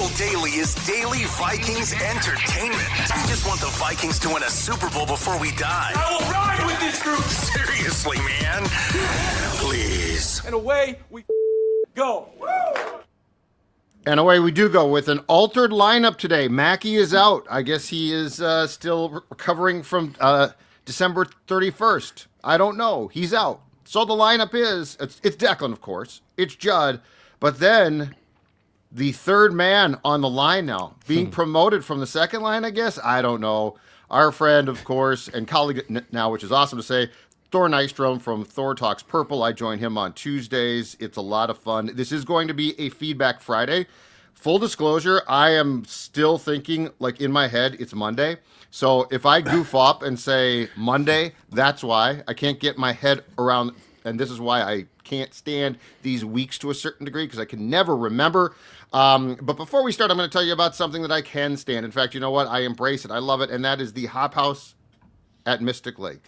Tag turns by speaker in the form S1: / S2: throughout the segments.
S1: Purple Daily is daily Vikings entertainment. We just want the Vikings to win a Super Bowl before we die.
S2: I will ride with this group.
S1: Seriously, man. Please.
S2: And away we go.
S3: And away we do go with an altered lineup today. Mackey is out. I guess he is still recovering from December 31st. I don't know. He's out. So the lineup is, it's Declan, of course. It's Judd. But then the third man on the line now, being promoted from the second line, I guess. I don't know. Our friend, of course, and colleague now, which is awesome to say, Thor Nystrom from Thor Talks Purple. I join him on Tuesdays. It's a lot of fun. This is going to be a Feedback Friday. Full disclosure, I am still thinking, like in my head, it's Monday. So if I goof up and say Monday, that's why. I can't get my head around, and this is why I can't stand these weeks to a certain degree, because I can never remember. But before we start, I'm going to tell you about something that I can stand. In fact, you know what? I embrace it. I love it, and that is the Hop House at Mystic Lake.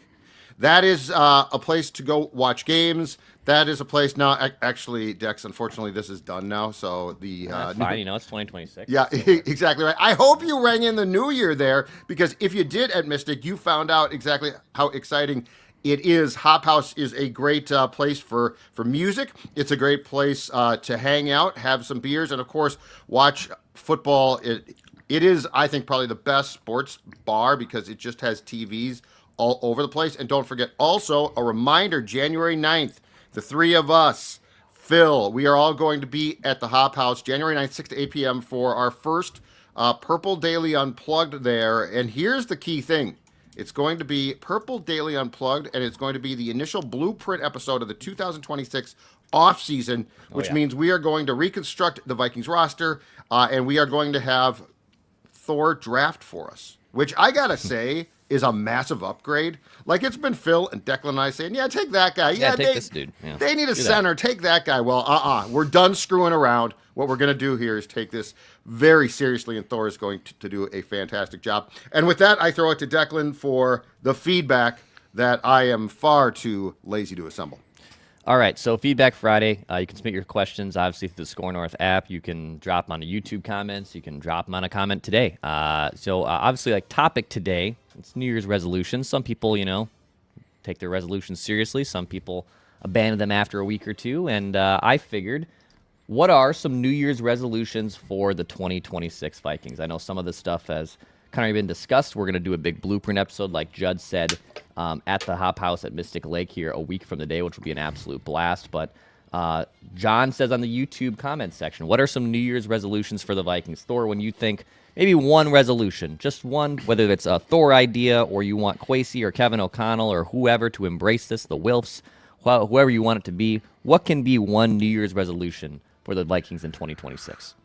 S3: That is a place to go watch games. That is a place now. Actually, Dex, unfortunately, this is done now. So the
S4: that's fine. It's 2026.
S3: Yeah, exactly right. I hope you rang in the new year there, because if you did at Mystic, you found out exactly how exciting it is. Hop House is a great place for music. It's a great place to hang out, have some beers, and of course, watch football. It is, I think, probably the best sports bar because it just has TVs all over the place. And don't forget, also, a reminder, January 9th, the three of us, Phil, we are all going to be at the Hop House, January 9th, 6 to 8 p.m. for our first Purple Daily Unplugged there. And here's the key thing. It's going to be Purple Daily Unplugged, and it's going to be the initial blueprint episode of the 2026 offseason, which means we are going to reconstruct the Vikings roster, and we are going to have Thor draft for us, which I got to say is a massive upgrade. Like, it's been Phil and Declan and I saying, yeah, take that guy.
S4: Yeah, take this dude. Yeah.
S3: They need a center. Take that guy. Well, we're done screwing around. What we're going to do here is take this very seriously, and Thor is going to do a fantastic job. And with that, I throw it to Declan for the feedback that I am far too lazy to assemble.
S4: All right, so Feedback Friday. You can submit your questions, obviously, through the Score North app. You can drop them on the YouTube comments. You can drop them on a comment today. Obviously, like, topic today, it's New Year's resolutions. Some people, take their resolutions seriously. Some people abandon them after a week or two. And I figured, what are some New Year's resolutions for the 2026 Vikings? I know some of this stuff has kind of been discussed. We're going to do a big blueprint episode, like Judd said, at the Hop House at Mystic Lake here a week from the day, which will be an absolute blast. But John says on the YouTube comments section, what are some New Year's resolutions for the Vikings? Thor, when you think maybe one resolution, just one, whether it's a Thor idea or you want Kwesi or Kevin O'Connell or whoever to embrace this, the Wilfs, whoever you want it to be, what can be one New Year's resolution for the Vikings in 2026?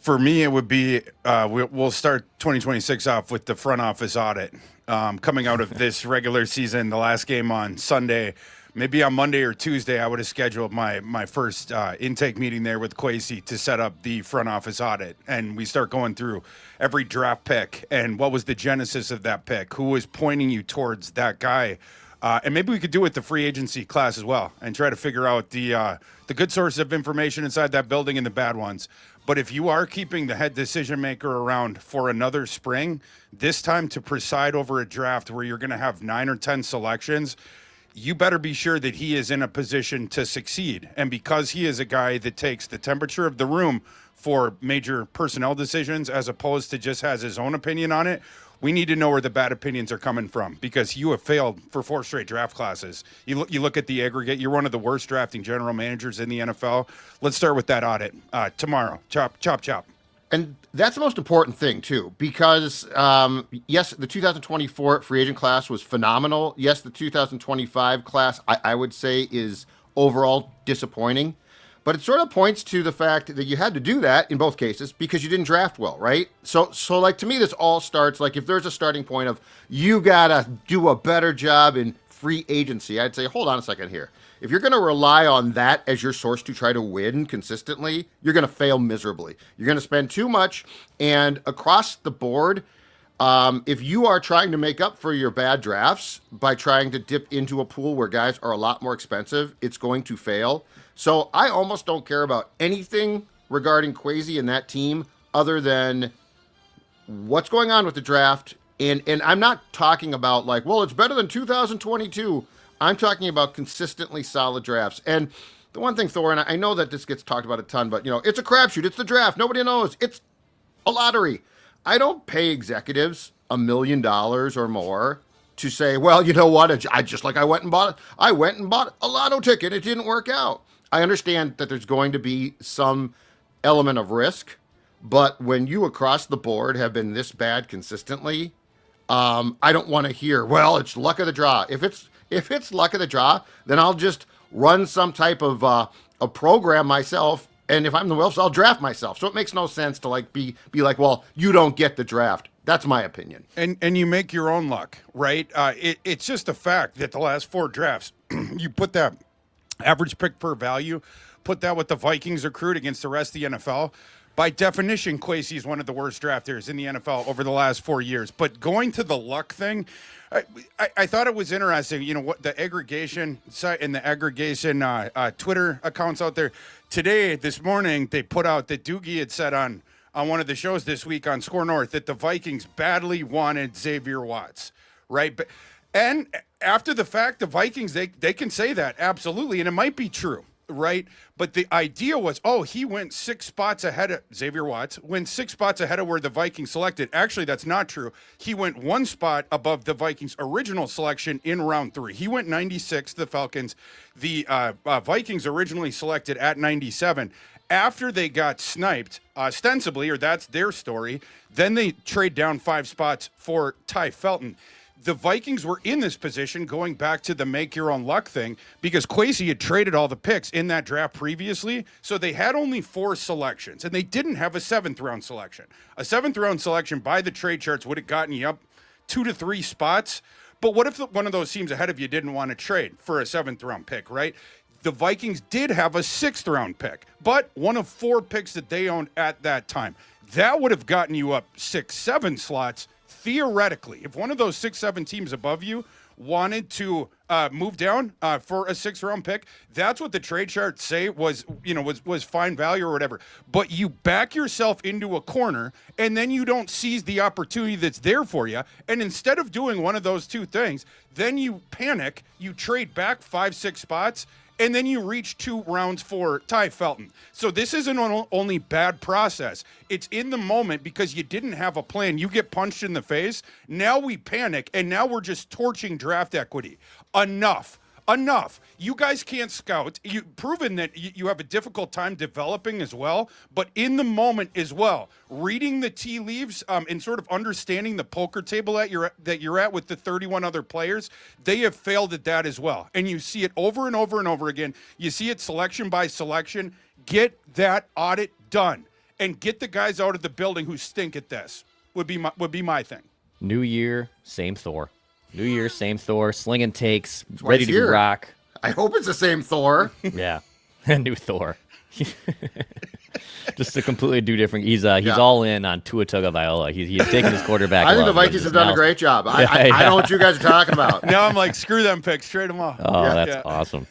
S5: For me, it would be we'll start 2026 off with the front office audit. Coming out of this regular season, the last game on Sunday, maybe on Monday or Tuesday, I would have scheduled my first intake meeting there with Kwesi to set up the front office audit. And we start going through every draft pick and what was the genesis of that pick, who was pointing you towards that guy. And maybe we could do it with the free agency class as well and try to figure out the good sources of information inside that building and the bad ones. But if you are keeping the head decision maker around for another spring, this time to preside over a draft where you're going to have 9 or 10 selections, you better be sure that he is in a position to succeed. And because he is a guy that takes the temperature of the room for major personnel decisions as opposed to just has his own opinion on it, we need to know where the bad opinions are coming from, because you have failed for 4 straight draft classes. You look at the aggregate, you're one of the worst drafting general managers in the NFL. Let's start with that audit tomorrow. Chop, chop, chop.
S3: And that's the most important thing, too, because, yes, the 2024 free agent class was phenomenal. Yes, the 2025 class, I would say, is overall disappointing. But it sort of points to the fact that you had to do that in both cases because you didn't draft well, right? So like, to me, this all starts, like, if there's a starting point of you got to do a better job in free agency, I'd say, hold on a second here. If you're going to rely on that as your source to try to win consistently, you're going to fail miserably. You're going to spend too much, and across the board, if you are trying to make up for your bad drafts by trying to dip into a pool where guys are a lot more expensive, it's going to fail. So I almost don't care about anything regarding Kwesi and that team other than what's going on with the draft. And I'm not talking about like, well, it's better than 2022. I'm talking about consistently solid drafts. And the one thing, Thor, and I know that this gets talked about a ton, but, it's a crapshoot. It's the draft. Nobody knows. It's a lottery. I don't pay executives $1 million or more to say, well, you know what? I went and bought a lotto ticket. It didn't work out. I understand that there's going to be some element of risk, but when you across the board have been this bad consistently, I don't want to hear, well, it's luck of the draw. If it's luck of the draw, then I'll just run some type of a program myself. And if I'm the Wilfs, I'll draft myself. So it makes no sense to like be like, well, you don't get the draft. That's my opinion.
S5: And you make your own luck, right? It's just a fact that the last 4 drafts, you put that average pick per value, put that what the Vikings accrued against the rest of the NFL. By definition, Kwesi is one of the worst drafters in the NFL over the last 4 years. But going to the luck thing, I thought it was interesting. What the aggregation site and the aggregation Twitter accounts out there today, this morning, they put out that Doogie had said on one of the shows this week on Score North that the Vikings badly wanted Xavier Watts, right? And after the fact, the Vikings, they can say that, absolutely, and it might be true. Right. But the idea was, he went 6 spots ahead of Xavier Watts, went 6 spots ahead of where the Vikings selected. Actually, that's not true. He went 1 spot above the Vikings' original selection in round 3. He went 96, the Falcons. The Vikings originally selected at 97. After they got sniped, ostensibly, or that's their story, then they trade down 5 spots for Ty Felton. The Vikings were in this position going back to the make your own luck thing because Kwesi had traded all the picks in that draft previously. So they had only 4 selections and they didn't have a 7th round selection. A 7th round selection by the trade charts would have gotten you up 2 to 3 spots. But what if one of those teams ahead of you didn't want to trade for a 7th round pick, right? The Vikings did have a 6th round pick, but one of 4 picks that they owned at that time. That would have gotten you up 6, 7 slots. Theoretically, if one of those 6, 7 teams above you wanted to move down for a 6th round pick, that's what the trade charts say was fine value or whatever. But you back yourself into a corner and then you don't seize the opportunity that's there for you. And instead of doing one of those 2 things, then you panic, you trade back 5, 6 spots, and then you reach 2 rounds for Ty Felton. So this isn't only bad process. It's in the moment because you didn't have a plan. You get punched in the face. Now we panic, and now we're just torching draft equity. Enough. You guys can't scout. You've proven that you have a difficult time developing as well, but in the moment as well, reading the tea leaves and sort of understanding the poker table that you're at with the 31 other players, they have failed at that as well. And you see it over and over and over again. You see it selection by selection. Get that audit done and get the guys out of the building who stink at this would be my thing.
S4: New year, same Thor. New year, same Thor, slinging takes, ready to rock.
S3: I hope it's the same Thor.
S4: Yeah, new Thor. Just a completely different. He's all in on Tua Tagovailoa. He's taking his quarterback.
S3: I think the Vikings have done a great job. I know what you guys are talking about.
S5: Now I'm like, screw them picks, trade them off.
S4: Oh, that's awesome.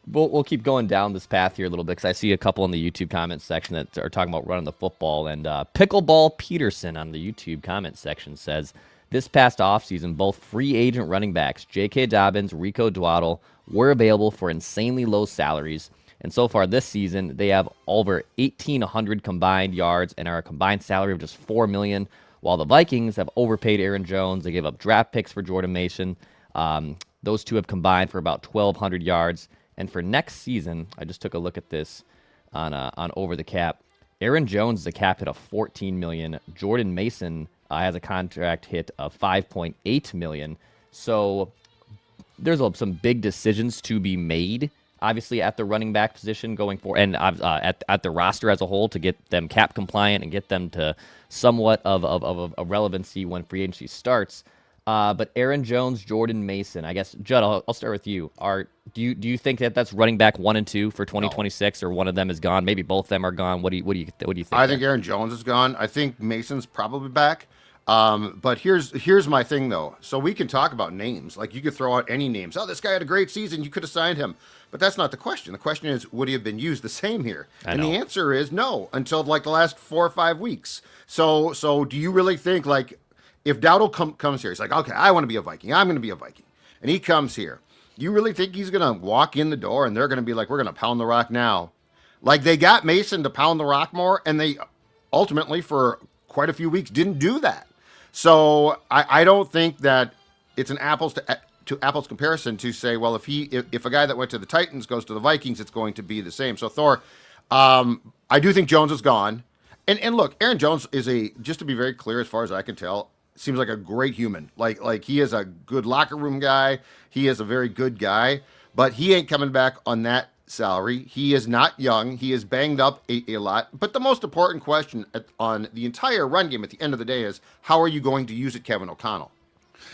S4: We'll keep going down this path here a little bit because I see a couple in the YouTube comments section that are talking about running the football. And Pickleball Peterson on the YouTube comment section says, this past offseason, both free agent running backs, J.K. Dobbins, Rico Dwaddle, were available for insanely low salaries. And so far this season, they have over 1,800 combined yards and are a combined salary of just $4 million, while the Vikings have overpaid Aaron Jones. They gave up draft picks for Jordan Mason. Those 2 have combined for about 1,200 yards. And for next season, I just took a look at this on Over the Cap. Aaron Jones is a cap hit of $14 million. Jordan Mason has a contract hit of $5.8 million. So there's some big decisions to be made, obviously, at the running back position going forward, and at the roster as a whole to get them cap compliant and get them to somewhat of a relevancy when free agency starts. But Aaron Jones, Jordan Mason, I guess, Judd, I'll start with you. Do you think that's running back 1 and 2 for 2026, or one of them is gone? Maybe both of them are gone. What do you think?
S3: I think Aaron Jones is gone. I think Mason's probably back. But here's my thing though. So we can talk about names. Like you could throw out any names. Oh, this guy had a great season. You could have signed him. But that's not the question. The question is, would he have been used the same here? And the answer is no, until like the last 4 or 5 weeks. So do you really think like if Dowdle comes here, he's like, okay, I want to be a Viking. I'm going to be a Viking. And he comes here. You really think he's going to walk in the door and they're going to be like, we're going to pound the rock now? Like they got Mason to pound the rock more, and they ultimately for quite a few weeks didn't do that. So I don't think that it's an apples to apples comparison to say, well, if a guy that went to the Titans goes to the Vikings, it's going to be the same. So Thor, I do think Jones is gone. And look, Aaron Jones is just to be very clear, as far as I can tell, seems like a great human. Like he is a good locker room guy. He is a very good guy, but he ain't coming back on that salary. He is not young. He is banged up a lot. But the most important question on the entire run game at the end of the day is, how are you going to use it, Kevin O'Connell?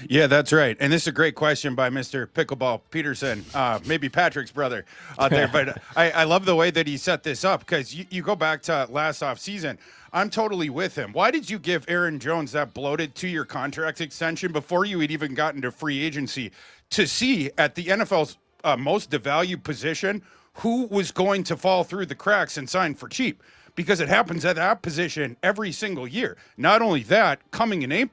S5: Yeah, that's right. And this is a great question by Mr. Pickleball Peterson, maybe Patrick's brother out there. But I love the way that he set this up, because you go back to last offseason. I'm totally with him. Why did you give Aaron Jones that bloated 2-year contract extension before you had even gotten to free agency to see at the NFL's most devalued position who was going to fall through the cracks and sign for cheap? Because it happens at that position every single year. Not only that, coming in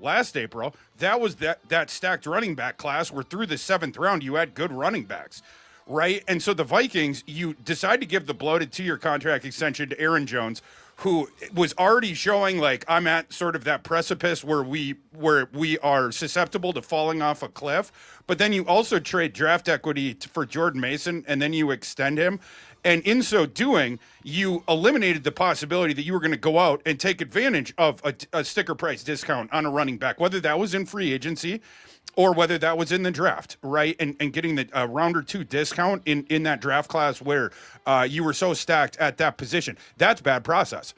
S5: last April, that was that stacked running back class where through the 7th round you had good running backs, right? And so the Vikings, you decide to give the bloated 2-year contract extension to Aaron Jones, who was already showing like, I'm at sort of that precipice where we are susceptible to falling off a cliff. But then you also trade draft equity for Jordan Mason, and then you extend him. And in so doing, you eliminated the possibility that you were going to go out and take advantage of a sticker price discount on a running back, whether that was in free agency or whether that was in the draft, right? And getting the round or 2 discount in that draft class where you were so stacked at that position. That's bad process.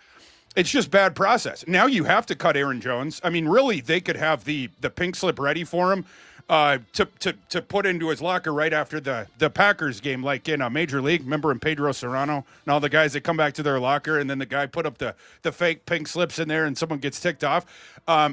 S5: It's just bad process. Now you have to cut Aaron Jones. I mean, really, they could have the pink slip ready for him to put into his locker right after the Packers game, like in a Major League. Remember in Pedro Serrano and all the guys that come back to their locker, and then the guy put up the fake pink slips in there and someone gets ticked off.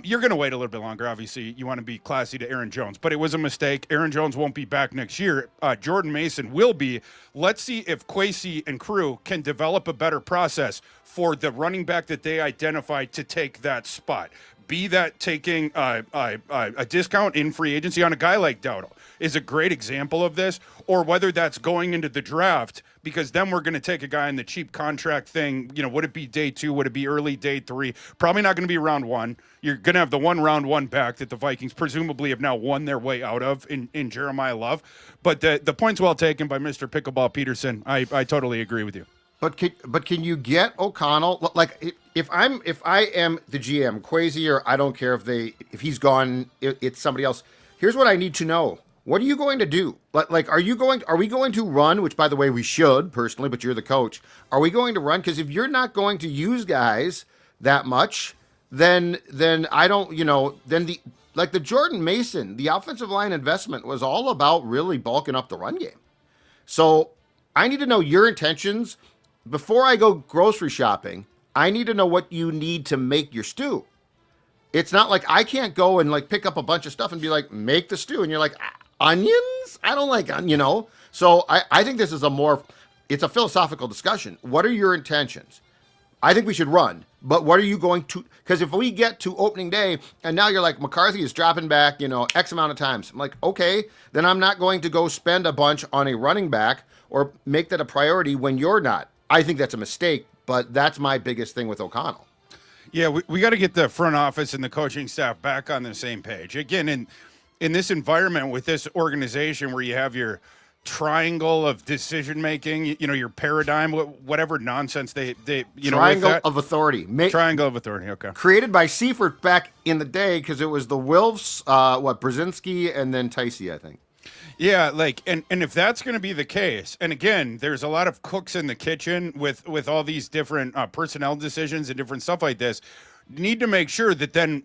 S5: You're going to wait a little bit longer. Obviously, you want to be classy to Aaron Jones, but it was a mistake. Aaron Jones won't be back next year. Jordan Mason will be. Let's see if Kwesi and crew can develop a better process for the running back that they identified to take that spot. Be that taking a discount in free agency on a guy like Dowdle is a great example of this, or whether that's going into the draft, because then we're going to take a guy in the cheap contract thing. You know, would it be day 2? Would it be early day 3? Probably not going to be round 1. You're going to have the one round 1 back that the Vikings presumably have now won their way out of in Jeremiah Love. But the point's well taken by Mr. Pickleball Peterson. I totally agree with you.
S3: But can you get O'Connell? Like if I am the GM, Kwesi, or I don't care if he's gone, it's somebody else. Here's what I need to know: what are you going to do? Like are we going to run? Which, by the way, we should personally, but you're the coach. Are we going to run? Because if you're not going to use guys that much, then I don't. Then the Jordan Mason, the offensive line investment was all about really bulking up the run game. So I need to know your intentions. Before I go grocery shopping, I need to know what you need to make your stew. It's not like I can't go and like pick up a bunch of stuff and be like, make the stew. And you're like, onions? I don't like onions, So I think this is it's a philosophical discussion. What are your intentions? I think we should run, but what are you going to, because if we get to opening day and now you're like, McCarthy is dropping back, X amount of times. I'm like, okay, then I'm not going to go spend a bunch on a running back or make that a priority when you're not. I think that's a mistake, but that's my biggest thing with O'Connell.
S5: Yeah, we got to get the front office and the coaching staff back on the same page. Again, in this environment with this organization where you have your triangle of decision making, your paradigm, whatever nonsense they
S3: triangle of authority.
S5: Triangle of authority. Okay.
S3: Created by Seifert back in the day because it was the Wilfs, Brzezinski, and then Ticey, I think.
S5: Yeah, and if that's going to be the case, and again, there's a lot of cooks in the kitchen with all these different personnel decisions and different stuff like this. You need to make sure that then,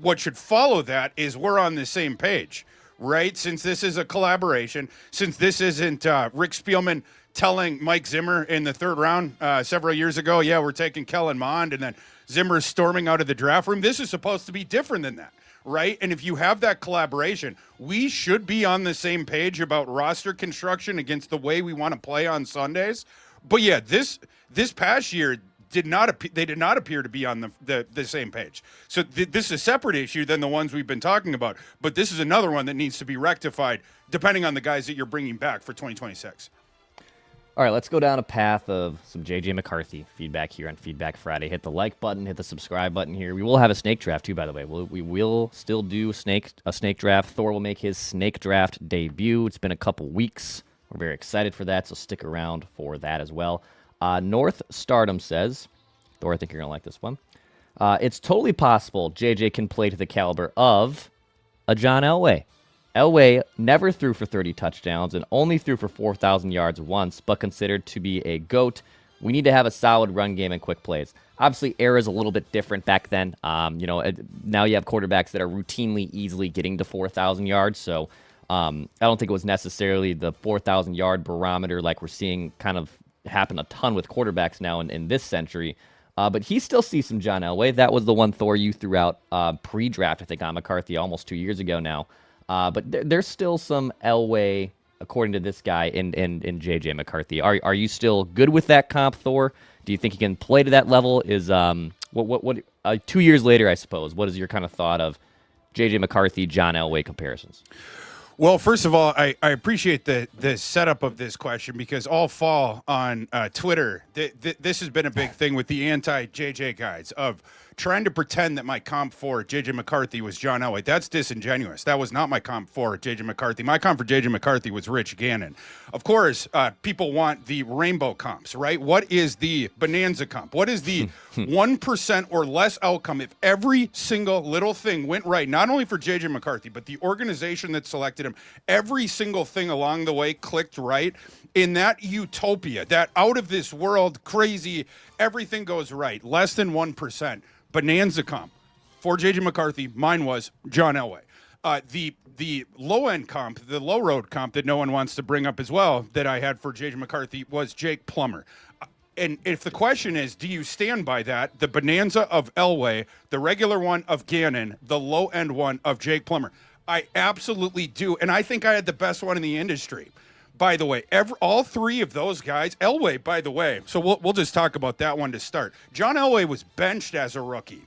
S5: what should follow that is we're on the same page, right? Since this is a collaboration, since this isn't Rick Spielman telling Mike Zimmer in the third round several years ago, yeah, we're taking Kellen Mond, and then Zimmer storming out of the draft room. This is supposed to be different than that, right? And if you have that collaboration, we should be on the same page about roster construction against the way we want to play on Sundays. But yeah, this past year they did not appear to be on the same page. So this is a separate issue than the ones we've been talking about. But this is another one that needs to be rectified depending on the guys that you're bringing back for 2026.
S4: All right, let's go down a path of some JJ McCarthy feedback here on Feedback Friday. Hit the like button, hit the subscribe button here. We will have a snake draft too, by the way. We will still do a snake draft. Thor will make his snake draft debut. It's been a couple weeks. We're very excited for that, so stick around for that as well. North Stardom says, Thor, I think you're going to like this one. It's totally possible JJ can play to the caliber of a John Elway. Elway never threw for 30 touchdowns and only threw for 4,000 yards once, but considered to be a GOAT. We need to have a solid run game and quick plays. Obviously, era is a little bit different back then. Now you have quarterbacks that are routinely, easily getting to 4,000 yards. So I don't think it was necessarily the 4,000-yard barometer like we're seeing kind of happen a ton with quarterbacks now in this century. But he still sees some John Elway. That was the one, Thor, you threw out pre-draft, I think, on McCarthy almost 2 years ago now. But there's still some Elway, according to this guy, in JJ McCarthy. Are you still good with that comp, Thor? Do you think he can play to that level? Is what 2 years later, I suppose, what is your kind of thought of JJ McCarthy, John Elway comparisons?
S5: Well, first of all, I appreciate the setup of this question because all fall on Twitter, this has been a big thing with the anti-JJ guys of trying to pretend that my comp for JJ McCarthy was John Elway. That's disingenuous. That was not my comp for JJ McCarthy. My comp for JJ McCarthy was Rich Gannon. Of course, people want the rainbow comps, right? What is the bonanza comp? What is the 1% or less outcome if every single little thing went right, not only for JJ McCarthy, but the organization that selected him, every single thing along the way clicked right? In that utopia, that out of this world, crazy, everything goes right, less than 1%. Bonanza comp for JJ McCarthy, mine was John Elway. The low end comp, the low road comp that no one wants to bring up as well that I had for JJ McCarthy was Jake Plummer. And if the question is, do you stand by that? The bonanza of Elway, the regular one of Gannon, the low end one of Jake Plummer. I absolutely do. And I think I had the best one in the industry. By the way, all three of those guys, Elway, by the way, so we'll just talk about that one to start. John Elway was benched as a rookie.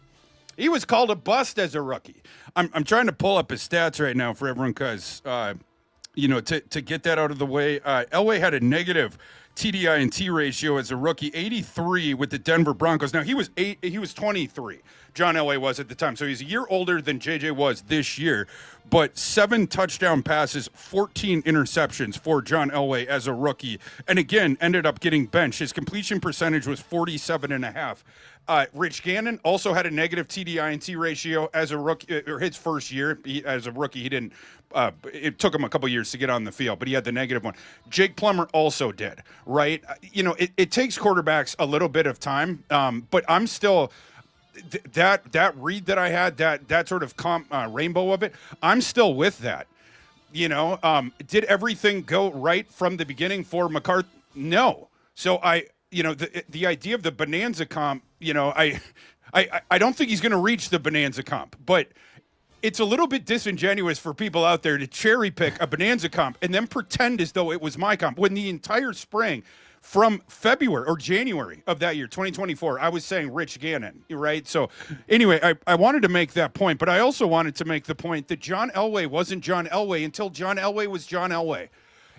S5: He was called a bust as a rookie. I'm trying to pull up his stats right now for everyone because, to get that out of the way, Elway had a negative TDI and T ratio as a rookie, 83 with the Denver Broncos. Now, he was 23. John Elway was at the time. So he's a year older than JJ was this year. But 7 touchdown passes, 14 interceptions for John Elway as a rookie. And again, ended up getting benched. His completion percentage was 47.5. Rich Gannon also had a negative TDI and T ratio as a rookie, or his first year as a rookie. He didn't. It took him a couple years to get on the field, but he had the negative one. Jake Plummer also did, right? It takes quarterbacks a little bit of time, but I'm still that read that I had, that sort of rainbow of it. I'm still with that. Did everything go right from the beginning for McCarthy? No. So the idea of the bonanza comp, I don't think he's going to reach the bonanza comp, but it's a little bit disingenuous for people out there to cherry pick a bonanza comp and then pretend as though it was my comp when the entire spring from February or January of that year, 2024, I was saying Rich Gannon, right? So anyway, I wanted to make that point, but I also wanted to make the point that John Elway wasn't John Elway until John Elway was John Elway.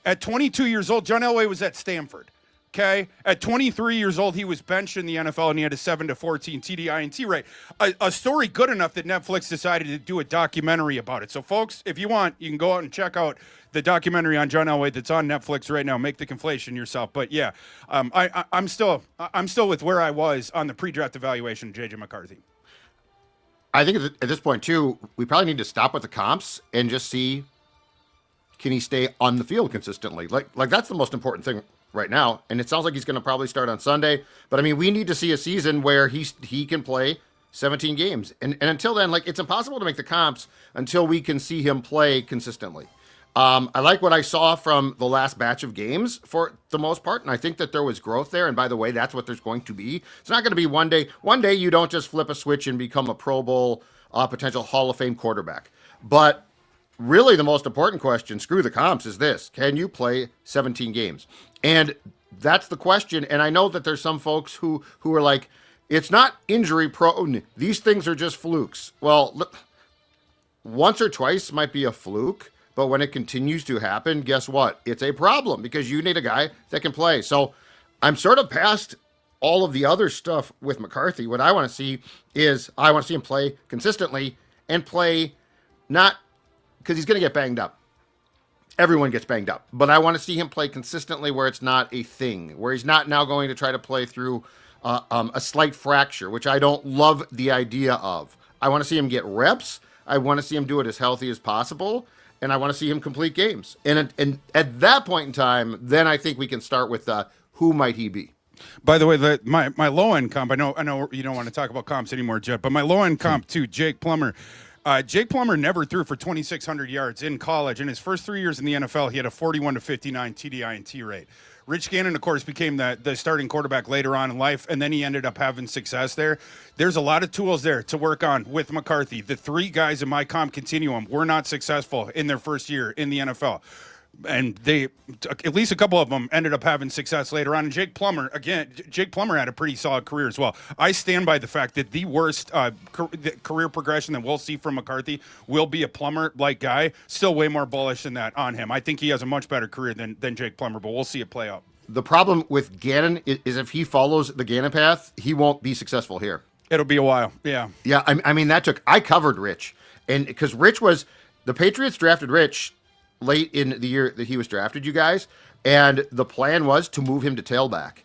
S5: At 22 years old, John Elway was at Stanford. Okay, at 23 years old, he was benched in the NFL and he had a 7-14 TDI and T rate. A story good enough that Netflix decided to do a documentary about it. So, folks, if you want, you can go out and check out the documentary on John Elway that's on Netflix right now. Make the conflation yourself. But yeah, I'm still with where I was on the pre-draft evaluation of JJ McCarthy.
S3: I think at this point too, we probably need to stop with the comps and just see, can he stay on the field consistently? Like that's the most important thing right now, and it sounds like he's going to probably start on Sunday. But I mean, we need to see a season where he can play 17 games, and until then, like it's impossible to make the comps until we can see him play consistently. I like what I saw from the last batch of games for the most part, and I think that there was growth there. And by the way, that's what there's going to be. It's not going to be one day. One day you don't just flip a switch and become a Pro Bowl, potential Hall of Fame quarterback. But really, the most important question, screw the comps, is this: can you play 17 games? And that's the question. And I know that there's some folks who are like, it's not injury prone. These things are just flukes. Well, look, once or twice might be a fluke, but when it continues to happen, guess what? It's a problem because you need a guy that can play. So I'm sort of past all of the other stuff with McCarthy. What I want to see is I want to see him play consistently and play not because he's going to get banged up. Everyone gets banged up, but I want to see him play consistently where it's not a thing, where he's not now going to try to play through a slight fracture, which I don't love the idea of. I want to see him get reps. I want to see him do it as healthy as possible, and I want to see him complete games. And at that point in time, then I think we can start with who might he be.
S5: By the way, my low end comp. I know you don't want to talk about comps anymore, Jeff. But my low end comp too, Jake Plummer. Jake Plummer never threw for 2,600 yards in college. In his first 3 years in the NFL, he had a 41 to 59 TDI and T rate. Rich Gannon, of course, became the starting quarterback later on in life, and then he ended up having success there. There's a lot of tools there to work on with McCarthy. The three guys in my comp continuum were not successful in their first year in the NFL. And they, at least a couple of them, ended up having success later on. And Jake Plummer had a pretty solid career as well. I stand by the fact that the worst career progression that we'll see from McCarthy will be a Plummer-like guy. Still way more bullish than that on him. I think he has a much better career than Jake Plummer, but we'll see it play out.
S3: The problem with Gannon is if he follows the Gannon path, he won't be successful here.
S5: It'll be a while, yeah.
S3: Yeah, I mean, I covered Rich. And because Rich was, the Patriots drafted Rich late in the year that he was drafted, you guys, and the plan was to move him to tailback.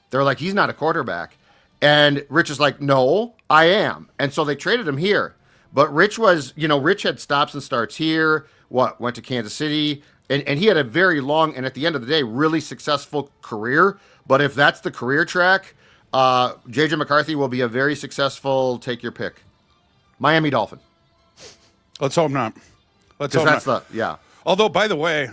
S3: They're like, he's not a quarterback. And Rich is like, no, I am. And so they traded him here. But Rich was, Rich had stops and starts here, went to Kansas City, and he had a very long, and at the end of the day, really successful career. But if that's the career track, JJ McCarthy will be a very successful, take your pick, Miami Dolphin.
S5: Let's hope not. Let's hope not.
S3: Yeah.
S5: Although, by the way,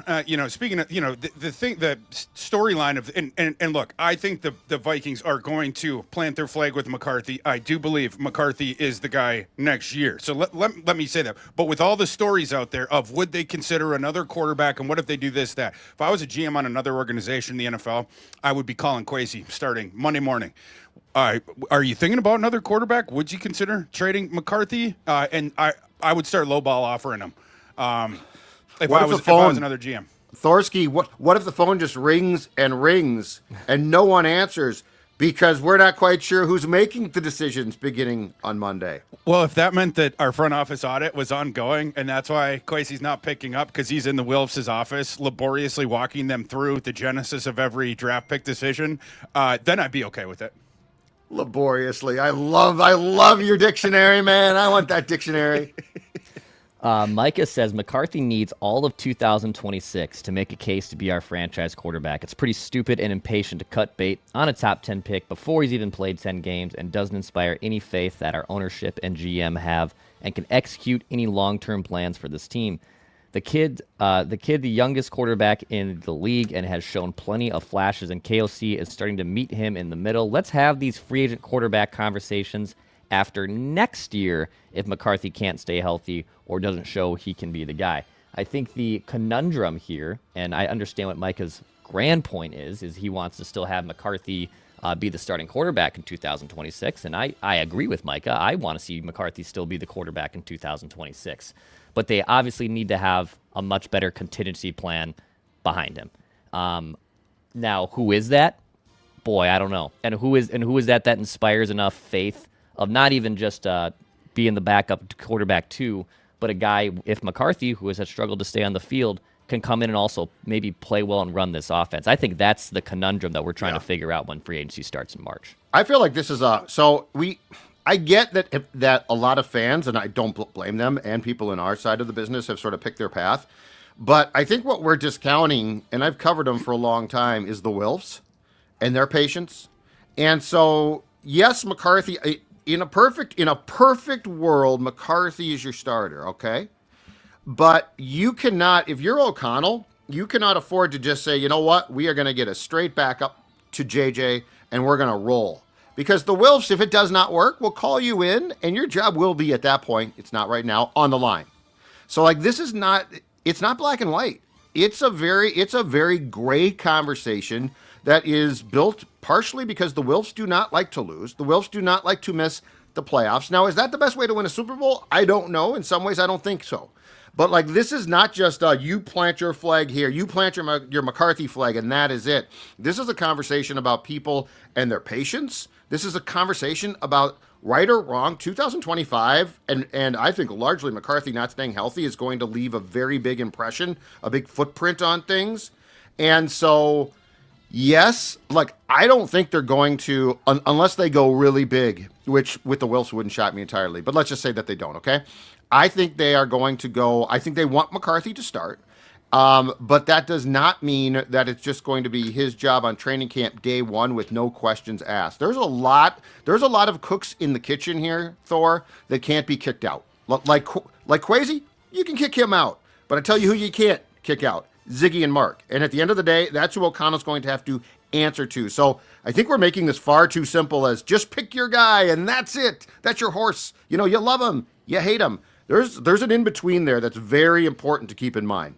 S5: speaking of, the storyline of, and look, I think the Vikings are going to plant their flag with McCarthy. I do believe McCarthy is the guy next year. So let me say that. But with all the stories out there of would they consider another quarterback and what if they do this, that. If I was a GM on another organization in the NFL, I would be calling Kwesi starting Monday morning. Are you thinking about another quarterback? Would you consider trading McCarthy? And I would start lowball offering him. If I was another GM.
S3: Thorsky, what if the phone just rings and no one answers because we're not quite sure who's making the decisions beginning on Monday?
S5: Well, if that meant that our front office audit was ongoing and that's why Kwesi's not picking up because he's in the Wilfs' office laboriously walking them through the genesis of every draft pick decision, then I'd be okay with it.
S3: Laboriously. I love your dictionary, man. I want that dictionary.
S4: Micah says McCarthy needs all of 2026 to make a case to be our franchise quarterback. It's pretty stupid and impatient to cut bait on a top 10 pick before he's even played 10 games and doesn't inspire any faith that our ownership and GM have and can execute any long-term plans for this team. The kid, the youngest quarterback in the league and has shown plenty of flashes, and KOC is starting to meet him in the middle. Let's have these free agent quarterback conversations after next year if McCarthy can't stay healthy or doesn't show he can be the guy. I think the conundrum here, and I understand what Micah's grand point is he wants to still have McCarthy be the starting quarterback in 2026, and I agree with Micah. I want to see McCarthy still be the quarterback in 2026. But they obviously need to have a much better contingency plan behind him. Now, who is that? Boy, I don't know. And who is that inspires enough faith of not even just being the backup to quarterback 2, but a guy, if McCarthy, who has struggled to stay on the field, can come in and also maybe play well and run this offense. I think that's the conundrum that we're trying to figure out when free agency starts in March.
S3: I feel like this is I get that a lot of fans, and I don't blame them, and people in our side of the business have sort of picked their path. But I think what we're discounting, and I've covered them for a long time, is the Wilfs and their patience. And so, yes, McCarthy, in a perfect world, McCarthy is your starter, okay? But you cannot, if you're O'Connell, you cannot afford to just say, you know what, we are going to get a straight backup to JJ and we're going to roll. Because the Wilfs, if it does not work, will call you in and your job will be at that point, it's not right now, on the line. So like this is not, it's not black and white. It's a very gray conversation that is built partially because the Wilfs do not like to lose. The Wilfs do not like to miss the playoffs. Now, is that the best way to win a Super Bowl? I don't know. In some ways, I don't think so. But like this is not just you plant your flag here, you plant your McCarthy flag, and that is it. This is a conversation about people and their patience. This is a conversation about right or wrong. 2025, and I think largely McCarthy not staying healthy is going to leave a very big impression, a big footprint on things. And so, yes, like I don't think they're going to unless they go really big, which with the Wilfs wouldn't shock me entirely. But let's just say that they don't. Okay. I think they are going to go. I think they want McCarthy to start, but that does not mean that it's just going to be his job on training camp day one with no questions asked. There's a lot of cooks in the kitchen here, Thor, that can't be kicked out. Like Kwesi, you can kick him out, but I tell you who you can't kick out: Ziggy and Mark. And at the end of the day, that's who O'Connell's going to have to answer to. So I think we're making this far too simple as just pick your guy and that's it. That's your horse. You know, you love him, you hate him. There's an in-between there that's very important to keep in mind.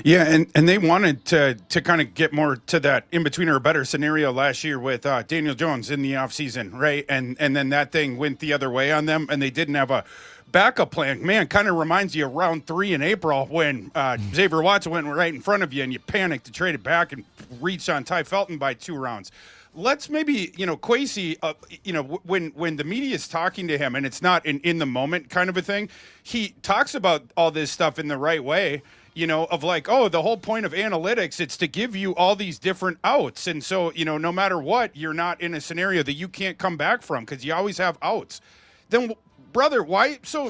S5: Yeah, and they wanted to kind of get more to that in-between or a better scenario last year with Daniel Jones in the offseason, right? And then that thing went the other way on them, and they didn't have a backup plan. Man, kind of reminds you of round 3 in April when Xavier Watson went right in front of you and you panicked to trade it back and reached on Ty Felton by 2 rounds. Let's maybe, Kwesi, when the media is talking to him and it's not an in the moment kind of a thing, he talks about all this stuff in the right way, of like, oh, the whole point of analytics, it's to give you all these different outs. And so, no matter what, you're not in a scenario that you can't come back from because you always have outs. Then, brother, why so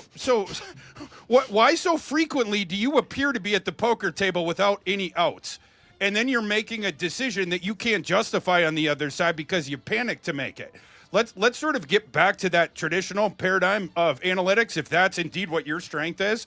S5: frequently do you appear to be at the poker table without any outs? And then you're making a decision that you can't justify on the other side because you panic to make it. Let's sort of get back to that traditional paradigm of analytics, if that's indeed what your strength is.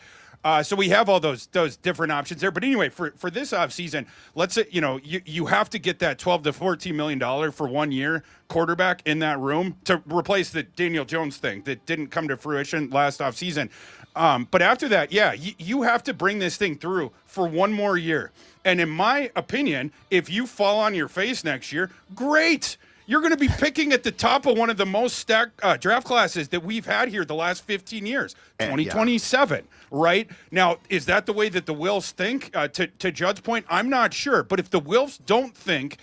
S5: So we have all those different options there. But anyway, for this offseason, let's say, you have to get that $12 to $14 million for 1 year quarterback in that room to replace the Daniel Jones thing that didn't come to fruition last offseason. But after that, yeah, you have to bring this thing through for 1 more year. And in my opinion, if you fall on your face next year, great. You're going to be picking at the top of one of the most stacked draft classes that we've had here the last 15 years, 2027, right? Now, is that the way that the Wilfs think? To Judd's point, I'm not sure. But if the Wilfs don't think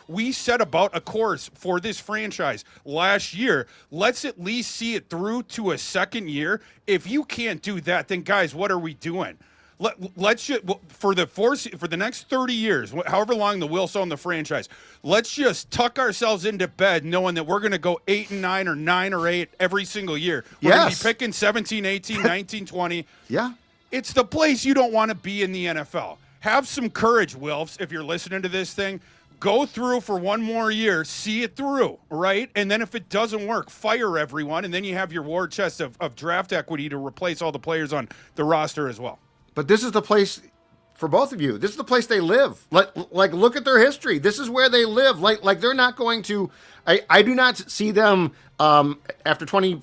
S5: we set about a course for this franchise last year, let's at least see it through to a second year. If you can't do that, then guys, what are we doing? Let's just, for the next 30 years, however long the Wilfs own the franchise, let's just tuck ourselves into bed knowing that we're going to go 8-9 or 9 or 8 every single year. We're going to be picking 17, 18, 19, 20.
S3: Yeah.
S5: It's the place you don't want to be in the NFL. Have some courage, Wilfs, if you're listening to this thing. Go through for 1 more year, see it through, right? And then if it doesn't work, fire everyone, and then you have your war chest of draft equity to replace all the players on the roster as well.
S3: But this is the place for both of you. This is the place they live. Like look at their history. This is where they live. Like they're not going to. I do not see them after 20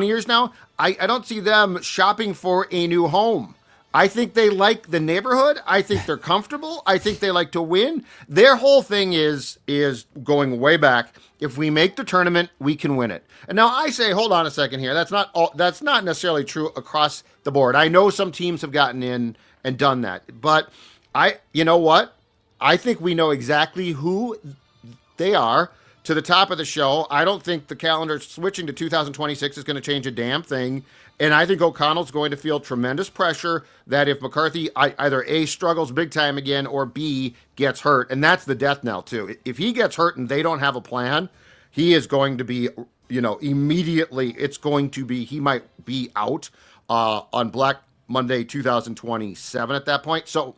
S3: years now. I don't see them shopping for a new home. I think they like the neighborhood. I think they're comfortable. I think they like to win. Their whole thing is going way back. If we make the tournament, we can win it. And now I say, hold on a second here. That's not necessarily true across the board. I know some teams have gotten in and done that, but you know what? I think we know exactly who they are. To the top of the show, I don't think the calendar switching to 2026 is going to change a damn thing. And I think O'Connell's going to feel tremendous pressure that if McCarthy either A, struggles big time again, or B, gets hurt, and that's the death knell too. If he gets hurt and they don't have a plan, he is going to be, immediately, it's going to be, he might be out on Black Monday 2027 at that point. So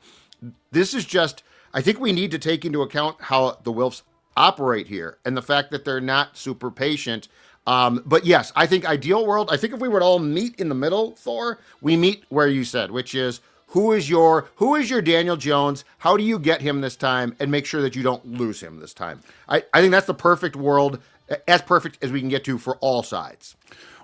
S3: this is just, I think we need to take into account how the Wilfs operate here, and the fact that they're not super patient. But yes, I think ideal world, I think if we would all meet in the middle, Thor, we meet where you said, which is who is your Daniel Jones? How do you get him this time and make sure that you don't lose him this time? I think that's the perfect world, as perfect as we can get to for all sides.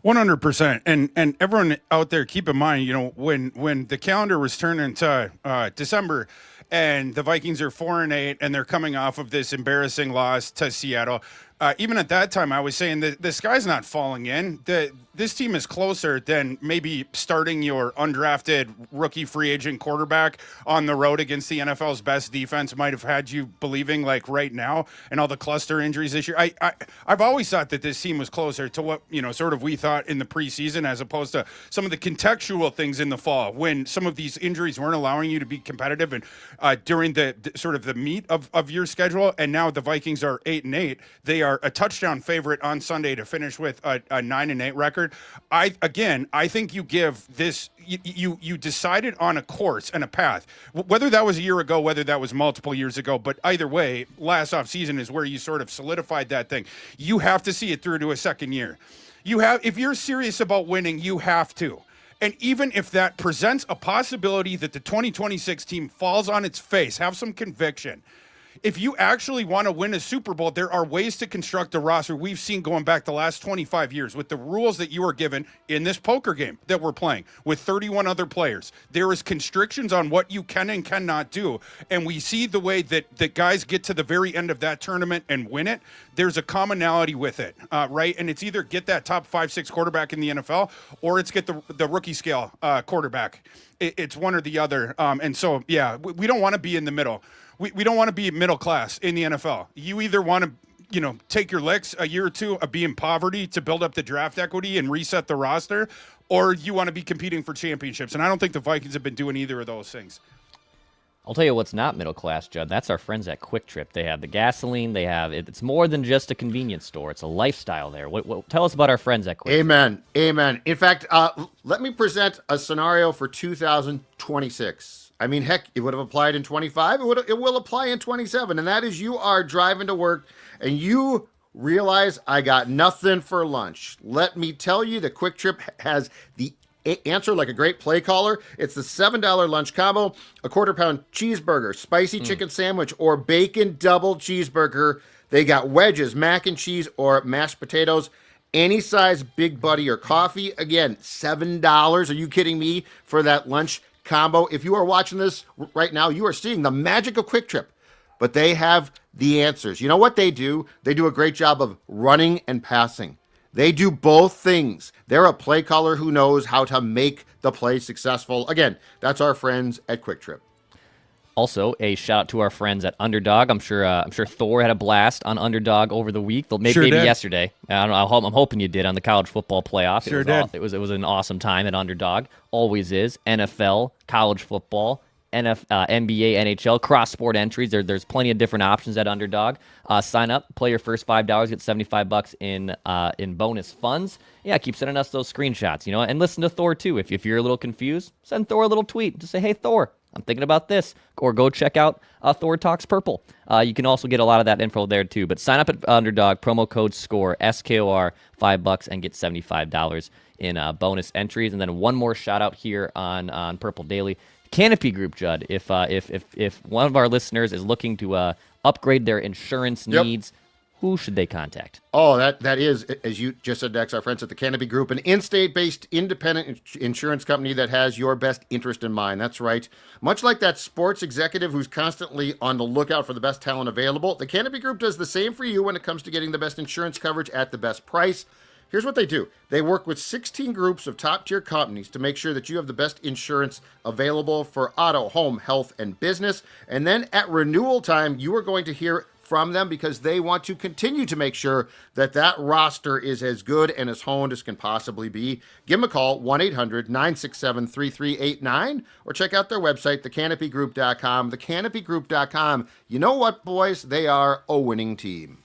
S5: 100%. And everyone out there, keep in mind, when the calendar was turned into December and the Vikings are 4-8 and they're coming off of this embarrassing loss to Seattle. Even at that time, I was saying that the sky's not falling in. This team is closer than maybe starting your undrafted rookie free agent quarterback on the road against the NFL's best defense might have had you believing like right now, and all the cluster injuries this year. I've always thought that this team was closer to what, sort of we thought in the preseason, as opposed to some of the contextual things in the fall when some of these injuries weren't allowing you to be competitive and during the sort of the meat of your schedule. And now the Vikings are 8-8. They are a touchdown favorite on Sunday to finish with a 9-8 record. I think you give this, you decided on a course and a path, whether that was a year ago, whether that was multiple years ago, but either way, last offseason is where you sort of solidified that thing. You have to see it through to a second year. If you're serious about winning, you have to. And even if that presents a possibility that the 2026 team falls on its face, have some conviction. If you actually want to win a Super Bowl, there are ways to construct a roster we've seen going back the last 25 years with the rules that you are given in this poker game that we're playing with 31 other players. There is constrictions on what you can and cannot do. And we see the way that guys get to the very end of that tournament and win it. There's a commonality with it, right? And it's either get that top 5-6 quarterback in the NFL or it's get the rookie scale quarterback. It's one or the other. And so, yeah, we don't want to be in the middle. We don't want to be middle class in the NFL. You either want to, take your licks a year or two of being in poverty to build up the draft equity and reset the roster, or you want to be competing for championships. And I don't think the Vikings have been doing either of those things.
S4: I'll tell you what's not middle class, Judd. That's our friends at Quick Trip. They have the gasoline. It's more than just a convenience store. It's a lifestyle there. Tell us about our friends at Quick Trip.
S3: Amen. In fact, let me present a scenario for 2026. I mean, heck, it would have applied in 25. It will apply in 27. And that is you are driving to work and you realize I got nothing for lunch. Let me tell you, the Quick Trip has the answer like a great play caller. It's the $7 lunch combo, a quarter-pound cheeseburger, spicy chicken sandwich, or bacon double cheeseburger. They got wedges, mac and cheese, or mashed potatoes. Any size Big Buddy or coffee. Again, $7. Are you kidding me for that lunch combo? If you are watching this right now, you are seeing the magic of Quick Trip, but they have the answers. You know what they do? They do a great job of running and passing. They do both things. They're a play caller who knows how to make the play successful. Again, that's our friends at Quick Trip.
S4: Also, a shout out to our friends at Underdog. I'm sure Thor had a blast on Underdog over the week. Maybe yesterday. I don't know. I'm hoping you did on the college football playoff.
S5: Sure did.
S4: It was an awesome time at Underdog. Always is. NFL, college football, NBA, NHL, cross-sport entries. There's plenty of different options at Underdog. Sign up, play your first $5, get $75 in bonus funds. Yeah, keep sending us those screenshots, and listen to Thor too. If you're a little confused, send Thor a little tweet. Just say, hey, Thor, I'm thinking about this. Or go check out Thor Talks Purple. You can also get a lot of that info there too. But sign up at Underdog, promo code SCORE, SKOR, $5, and get $75 in bonus entries. And then one more shout out here on Purple Daily. Canopy Group, Judd. If one of our listeners is looking to upgrade their insurance needs, who should they contact?
S3: Oh, that is, as you just said, Dex, our friends at the Canopy Group, an in-state-based independent insurance company that has your best interest in mind. That's right. Much like that sports executive who's constantly on the lookout for the best talent available, the Canopy Group does the same for you when it comes to getting the best insurance coverage at the best price. Here's what they do. They work with 16 groups of top-tier companies to make sure that you have the best insurance available for auto, home, health, and business. And then at renewal time, you are going to hear from them because they want to continue to make sure that that roster is as good and as honed as can possibly be. Give them a call, 1-800-967-3389, or check out their website, thecanopygroup.com. Thecanopygroup.com. You know what, boys? They are a winning team.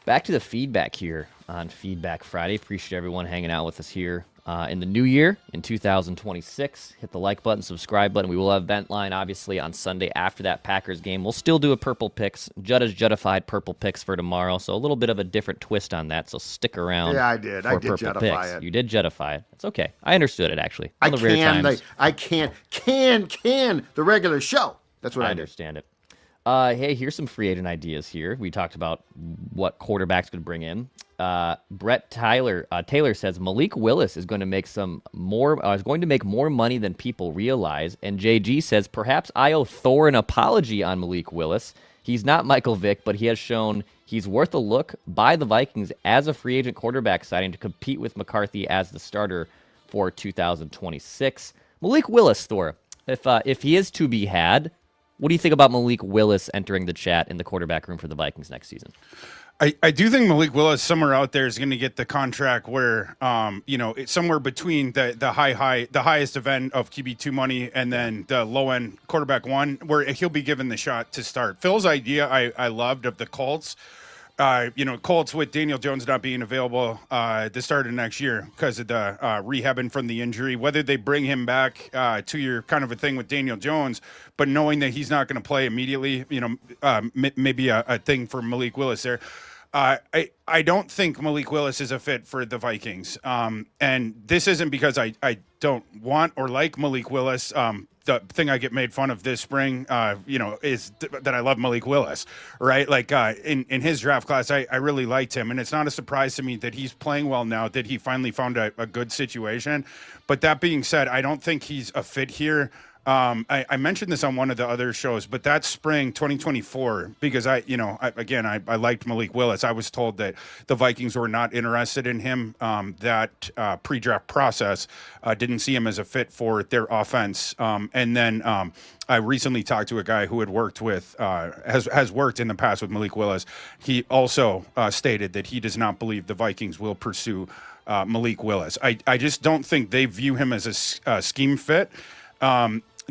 S4: Back to the feedback here on Feedback Friday. Appreciate everyone hanging out with us here in the new year, in 2026. Hit the like button, subscribe button. We will have Event Line, obviously, on Sunday after that Packers game. We'll still do a Purple Picks. Judd has Juddified Purple Picks for tomorrow, so a little bit of a different twist on that, so stick around.
S3: Yeah, I did. I did
S4: Purple
S3: Juddify
S4: Picks.
S3: it.
S4: You did Juddify it. It's okay. I understood it, actually.
S3: I
S4: One of the rare times.
S3: can the regular show. That's what I did.
S4: Understand it. Hey, here's some free agent ideas here. We talked about what quarterbacks could bring in. Brett Taylor says Malik Willis is going to make more money than people realize. And JG says perhaps I owe Thor an apology on Malik Willis. He's not Michael Vick, but he has shown he's worth a look by the Vikings as a free agent quarterback signing to compete with McCarthy as the starter for 2026. Malik Willis, Thor, if he is to be had, what do you think about Malik Willis entering the chat in the quarterback room for the Vikings next season?
S5: I do think Malik Willis somewhere out there is going to get the contract where, it's somewhere between the highest event of QB2 money and then the low end quarterback one, where he'll be given the shot to start. Phil's idea I loved of the Colts. Colts with Daniel Jones not being available at the start of next year because of the rehabbing from the injury, whether they bring him back 2 year kind of a thing with Daniel Jones, but knowing that he's not going to play immediately, maybe a thing for Malik Willis there. I don't think Malik Willis is a fit for the Vikings. And this isn't because I don't want or like Malik Willis. The thing I get made fun of this spring, is that I love Malik Willis, right? Like in his draft class, I really liked him. And it's not a surprise to me that he's playing well now, that he finally found a good situation. But that being said, I don't think he's a fit here. I mentioned this on one of the other shows, but that spring 2024, because I liked Malik Willis. I was told that the Vikings were not interested in him. That pre-draft process didn't see him as a fit for their offense. And then I recently talked to a guy who had worked with, has worked in the past with Malik Willis. He also stated that he does not believe the Vikings will pursue Malik Willis. I just don't think they view him as a scheme fit.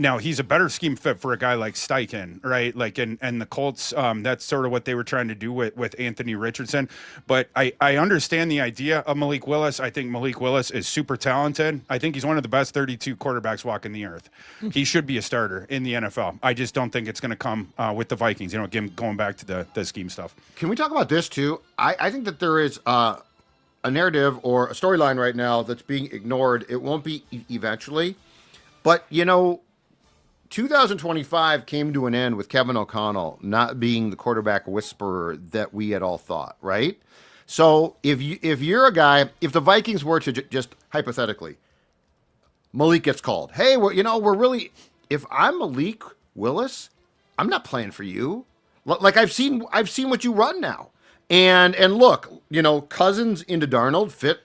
S5: Now he's a better scheme fit for a guy like Steichen, right? Like, and the Colts, that's sort of what they were trying to do with Anthony Richardson. But I understand the idea of Malik Willis. I think Malik Willis is super talented. I think he's one of the best 32 quarterbacks walking the earth. He should be a starter in the NFL. I just don't think it's going to come with the Vikings. Again, going back to the scheme stuff. Can
S3: we talk about this too? I think that there is a narrative or a storyline right now that's being ignored. It won't be eventually. But, 2025 came to an end with Kevin O'Connell not being the quarterback whisperer that we had all thought, right? So if you're a guy, if the Vikings were to just hypothetically, Malik gets called. Hey, we're really, if I'm Malik Willis, I'm not playing for you. Like I've seen what you run now. And look, Cousins into Darnold fit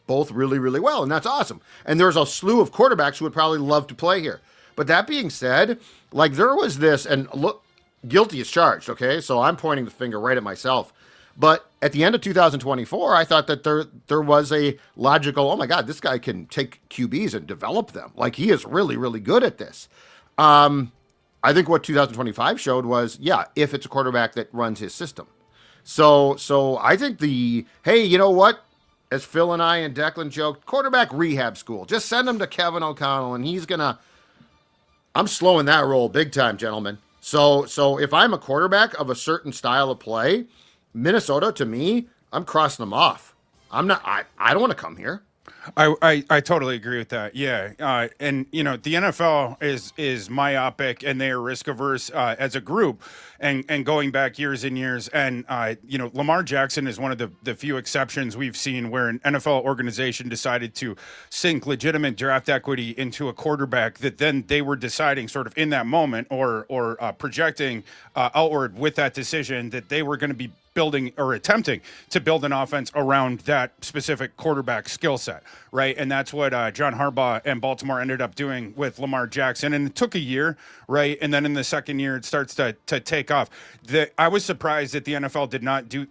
S3: both really, really well, and that's awesome. And there's a slew of quarterbacks who would probably love to play here. But that being said, like there was this, and look, guilty as charged, okay? So I'm pointing the finger right at myself. But at the end of 2024, I thought that there was a logical, oh my God, this guy can take QBs and develop them. Like he is really, really good at this. I think what 2025 showed was, yeah, if it's a quarterback that runs his system. So I think hey, you know what? As Phil and I and Declan joked, quarterback rehab school. Just send him to Kevin O'Connell, and he's going to... I'm slowing that roll big time, gentlemen. So if I'm a quarterback of a certain style of play, Minnesota, to me, I'm crossing them off. I don't want to come here.
S5: I totally agree with that. Yeah. And, the NFL is myopic and they are risk averse as a group and going back years and years. And, Lamar Jackson is one of the few exceptions we've seen where an NFL organization decided to sink legitimate draft equity into a quarterback that then they were deciding sort of in that moment or projecting outward with that decision that they were going to be building or attempting to build an offense around that specific quarterback skill set, right? And that's what John Harbaugh and Baltimore ended up doing with Lamar Jackson. And it took a year, right? And then in the second year, it starts to take off. I was surprised that the NFL did not do,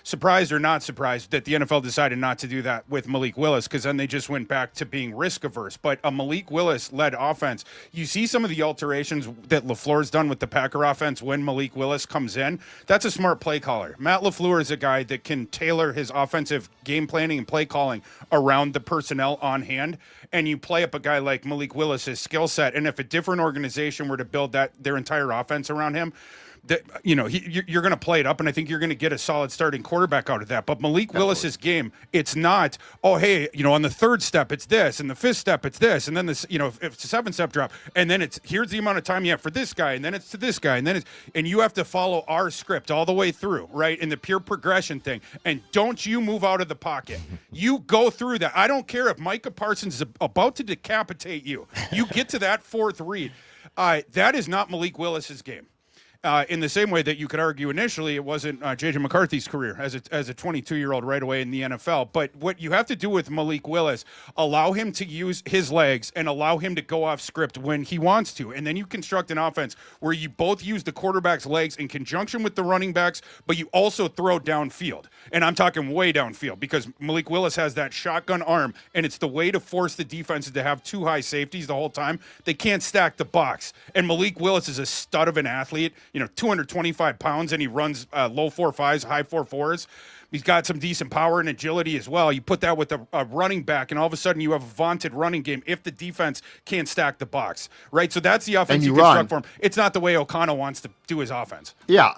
S5: surprised or not surprised that the NFL decided not to do that with Malik Willis, because then they just went back to being risk averse. But a Malik Willis-led offense, you see some of the alterations that LaFleur's done with the Packer offense when Malik Willis comes in. That's a smart play caller. Matt LaFleur is a guy that can tailor his offensive game planning and play calling around the personnel on hand. And you play up a guy like Malik Willis's skill set. And if a different organization were to build their entire offense around him, that, you're going to play it up, and I think you're going to get a solid starting quarterback out of that. But Malik Willis's game, it's not, oh, hey, on the third step, it's this, and the fifth step, it's this, and then this, if it's a 7-step drop, and then it's, here's the amount of time you have for this guy, and then it's to this guy, and you have to follow our script all the way through, right, in the pure progression thing. And don't you move out of the pocket. You go through that. I don't care if Micah Parsons is about to decapitate you. You get to that fourth read. That is not Malik Willis's game. In the same way that you could argue initially it wasn't JJ McCarthy's career as a 22-year-old right away in the NFL. But what you have to do with Malik Willis, allow him to use his legs and allow him to go off script when he wants to. And then you construct an offense where you both use the quarterback's legs in conjunction with the running backs, but you also throw downfield. And I'm talking way downfield because Malik Willis has that shotgun arm, and it's the way to force the defenses to have two high safeties the whole time. They can't stack the box. And Malik Willis is a stud of an athlete. 225 pounds, and he runs low 4.5s, high 4.4s. He's got some decent power and agility as well. You put that with a running back, and all of a sudden you have a vaunted running game if the defense can't stack the box, right? So that's the offense you construct for him. It's not the way O'Connell wants to do his offense.
S3: Yeah,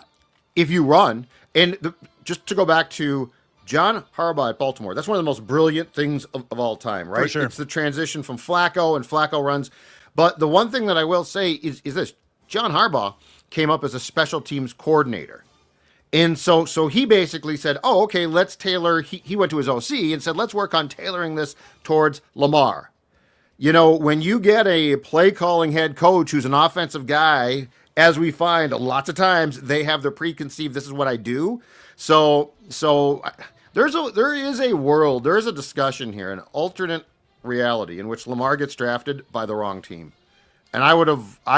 S3: if you run, and just to go back to John Harbaugh at Baltimore, that's one of the most brilliant things of all time, right?
S5: For sure.
S3: It's the transition from Flacco, and Flacco runs. But the one thing that I will say is this. John Harbaugh came up as a special teams coordinator. And so he basically said, oh, okay, let's tailor. He went to his OC and said, let's work on tailoring this towards Lamar. When you get a play calling head coach who's an offensive guy, as we find lots of times, they have their preconceived, this is what I do. So there is a discussion here, an alternate reality in which Lamar gets drafted by the wrong team. And I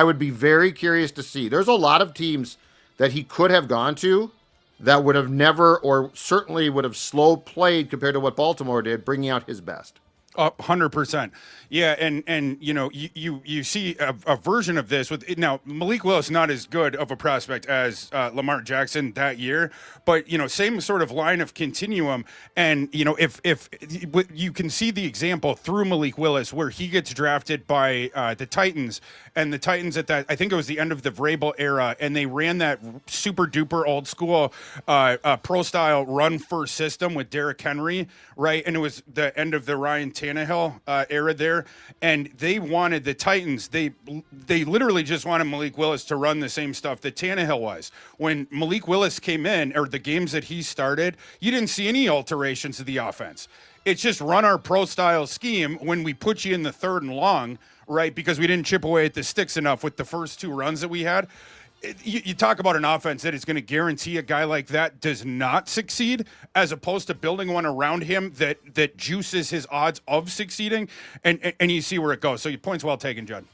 S3: would be very curious to see. There's a lot of teams that he could have gone to that would have never, or certainly would have slow played compared to what Baltimore did, bringing out his best.
S5: 100%. Yeah, and you see a version of this with now Malik Willis not as good of a prospect as Lamar Jackson that year, but same sort of line of continuum. And if you can see the example through Malik Willis where he gets drafted by the Titans, and the Titans at that, I think it was the end of the Vrabel era, and they ran that super duper old school pro style run first system with Derrick Henry, right? And it was the end of the Ryan Tannehill era there, and they wanted the Titans. They literally just wanted Malik Willis to run the same stuff that Tannehill was. When Malik Willis came in, or the games that he started, you didn't see any alterations to the offense. It's just run our pro style scheme when we put you in the third and long, right? Because we didn't chip away at the sticks enough with the first two runs that we had. You talk about an offense that is going to guarantee a guy like that does not succeed, as opposed to building one around him that juices his odds of succeeding, and you see where it goes. So your point's well taken, Judd.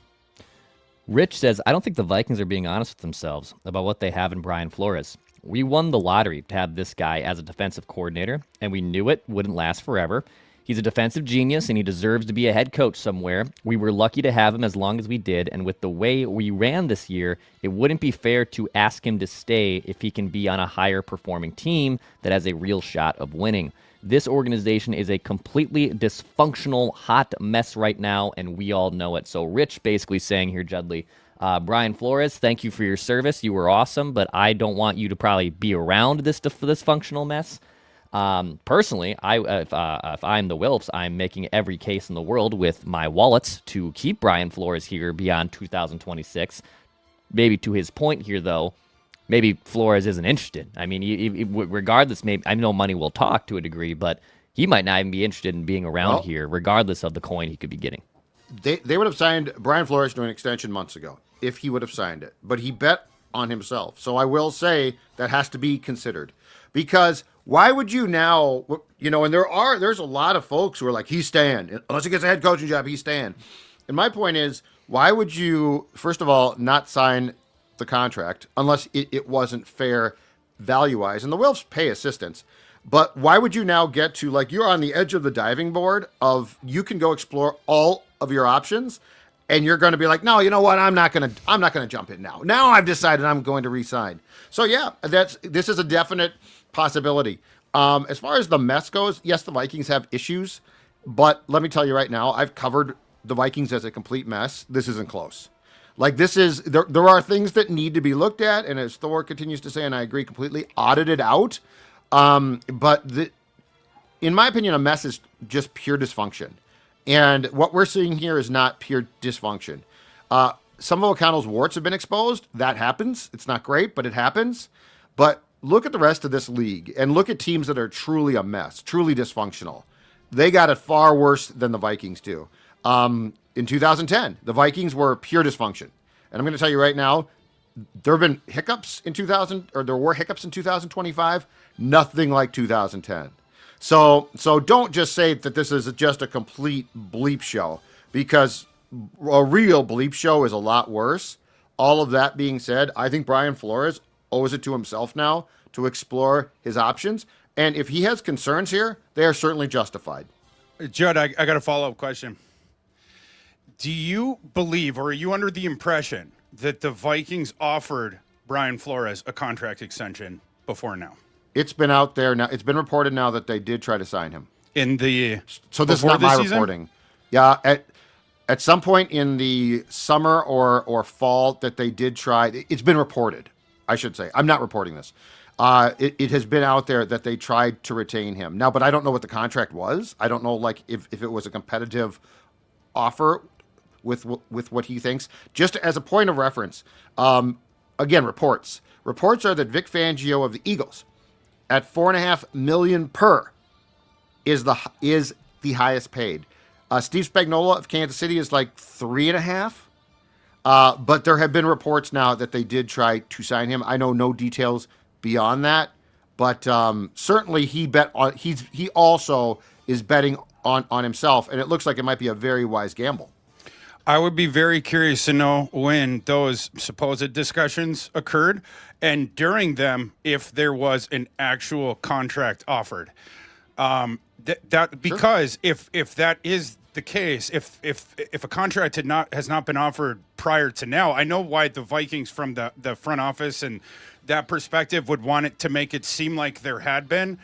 S4: Rich says, I don't think the Vikings are being honest with themselves about what they have in Brian Flores. We won the lottery to have this guy as a defensive coordinator, and we knew it wouldn't last forever. He's a defensive genius, and he deserves to be a head coach somewhere. We were lucky to have him as long as we did, and with the way we ran this year, it wouldn't be fair to ask him to stay if he can be on a higher-performing team that has a real shot of winning. This organization is a completely dysfunctional, hot mess right now, and we all know it. So Rich basically saying here, Judley, Brian Flores, thank you for your service. You were awesome, but I don't want you to probably be around this dysfunctional mess. Personally, if I'm the Wilfs, I'm making every case in the world with my wallets to keep Brian Flores here beyond 2026. Maybe to his point here, though, maybe Flores isn't interested. I mean, regardless, maybe I know money will talk to a degree, but he might not even be interested in being around here, regardless of the coin he could be getting.
S3: They would have signed Brian Flores to an extension months ago if he would have signed it, but he bet on himself. So I will say that has to be considered, because why would you now, and there's a lot of folks who are like, he's staying. Unless he gets a head coaching job, he's staying. And my point is, why would you, first of all, not sign the contract unless it wasn't fair value-wise? And the Wilfs pay assistants. But why would you now get to, like, you're on the edge of the diving board of you can go explore all of your options, and you're going to be like, no, you know what? I'm not going to jump in now. Now I've decided I'm going to re-sign. So yeah, this is a definite possibility. As far as the mess goes, yes, the Vikings have issues, but let me tell you right now, I've covered the Vikings as a complete mess. This isn't close. Like this is there are things that need to be looked at, and as Thor continues to say, and I agree completely, audited out. In my opinion, a mess is just pure dysfunction. And what we're seeing here is not pure dysfunction. Some of O'Connell's warts have been exposed. That happens. It's not great, but it happens. But look at the rest of this league and look at teams that are truly a mess, truly dysfunctional. They got it far worse than the Vikings do. In 2010, the Vikings were pure dysfunction. And I'm going to tell you right now, there have been hiccups in 2000, or there were hiccups in 2025. Nothing like 2010. So don't just say that this is just a complete bleep show, because a real bleep show is a lot worse. All of that being said, I think Brian Flores owes it to himself now to explore his options. And if he has concerns here, they are certainly justified.
S5: Judd, I got a follow-up question. Do you believe, or are you under the impression that the Vikings offered Brian Flores a contract extension before now?
S3: It's been out there now. It's been reported now that they did try to sign him.
S5: So
S3: this is not my reporting. Yeah, at some point in the summer or fall that they did try. It's been reported, I should say. I'm not reporting this. It has been out there that they tried to retain him now, but I don't know what the contract was. I don't know, like if it was a competitive offer with what he thinks. Just as a point of reference, again, reports are that Vic Fangio of the Eagles, at $4.5 million per, is the highest paid. Steve Spagnuolo of Kansas City is like $3.5. But there have been reports now that they did try to sign him. I know no details beyond that, but certainly he also is betting on himself, and it looks like it might be a very wise gamble.
S5: I would be very curious to know when those supposed discussions occurred, and during them, if there was an actual contract offered. Because if that is the case, if a contract has not been offered prior to now, I know why the Vikings from the front office and that perspective would want it to make it seem like there had been.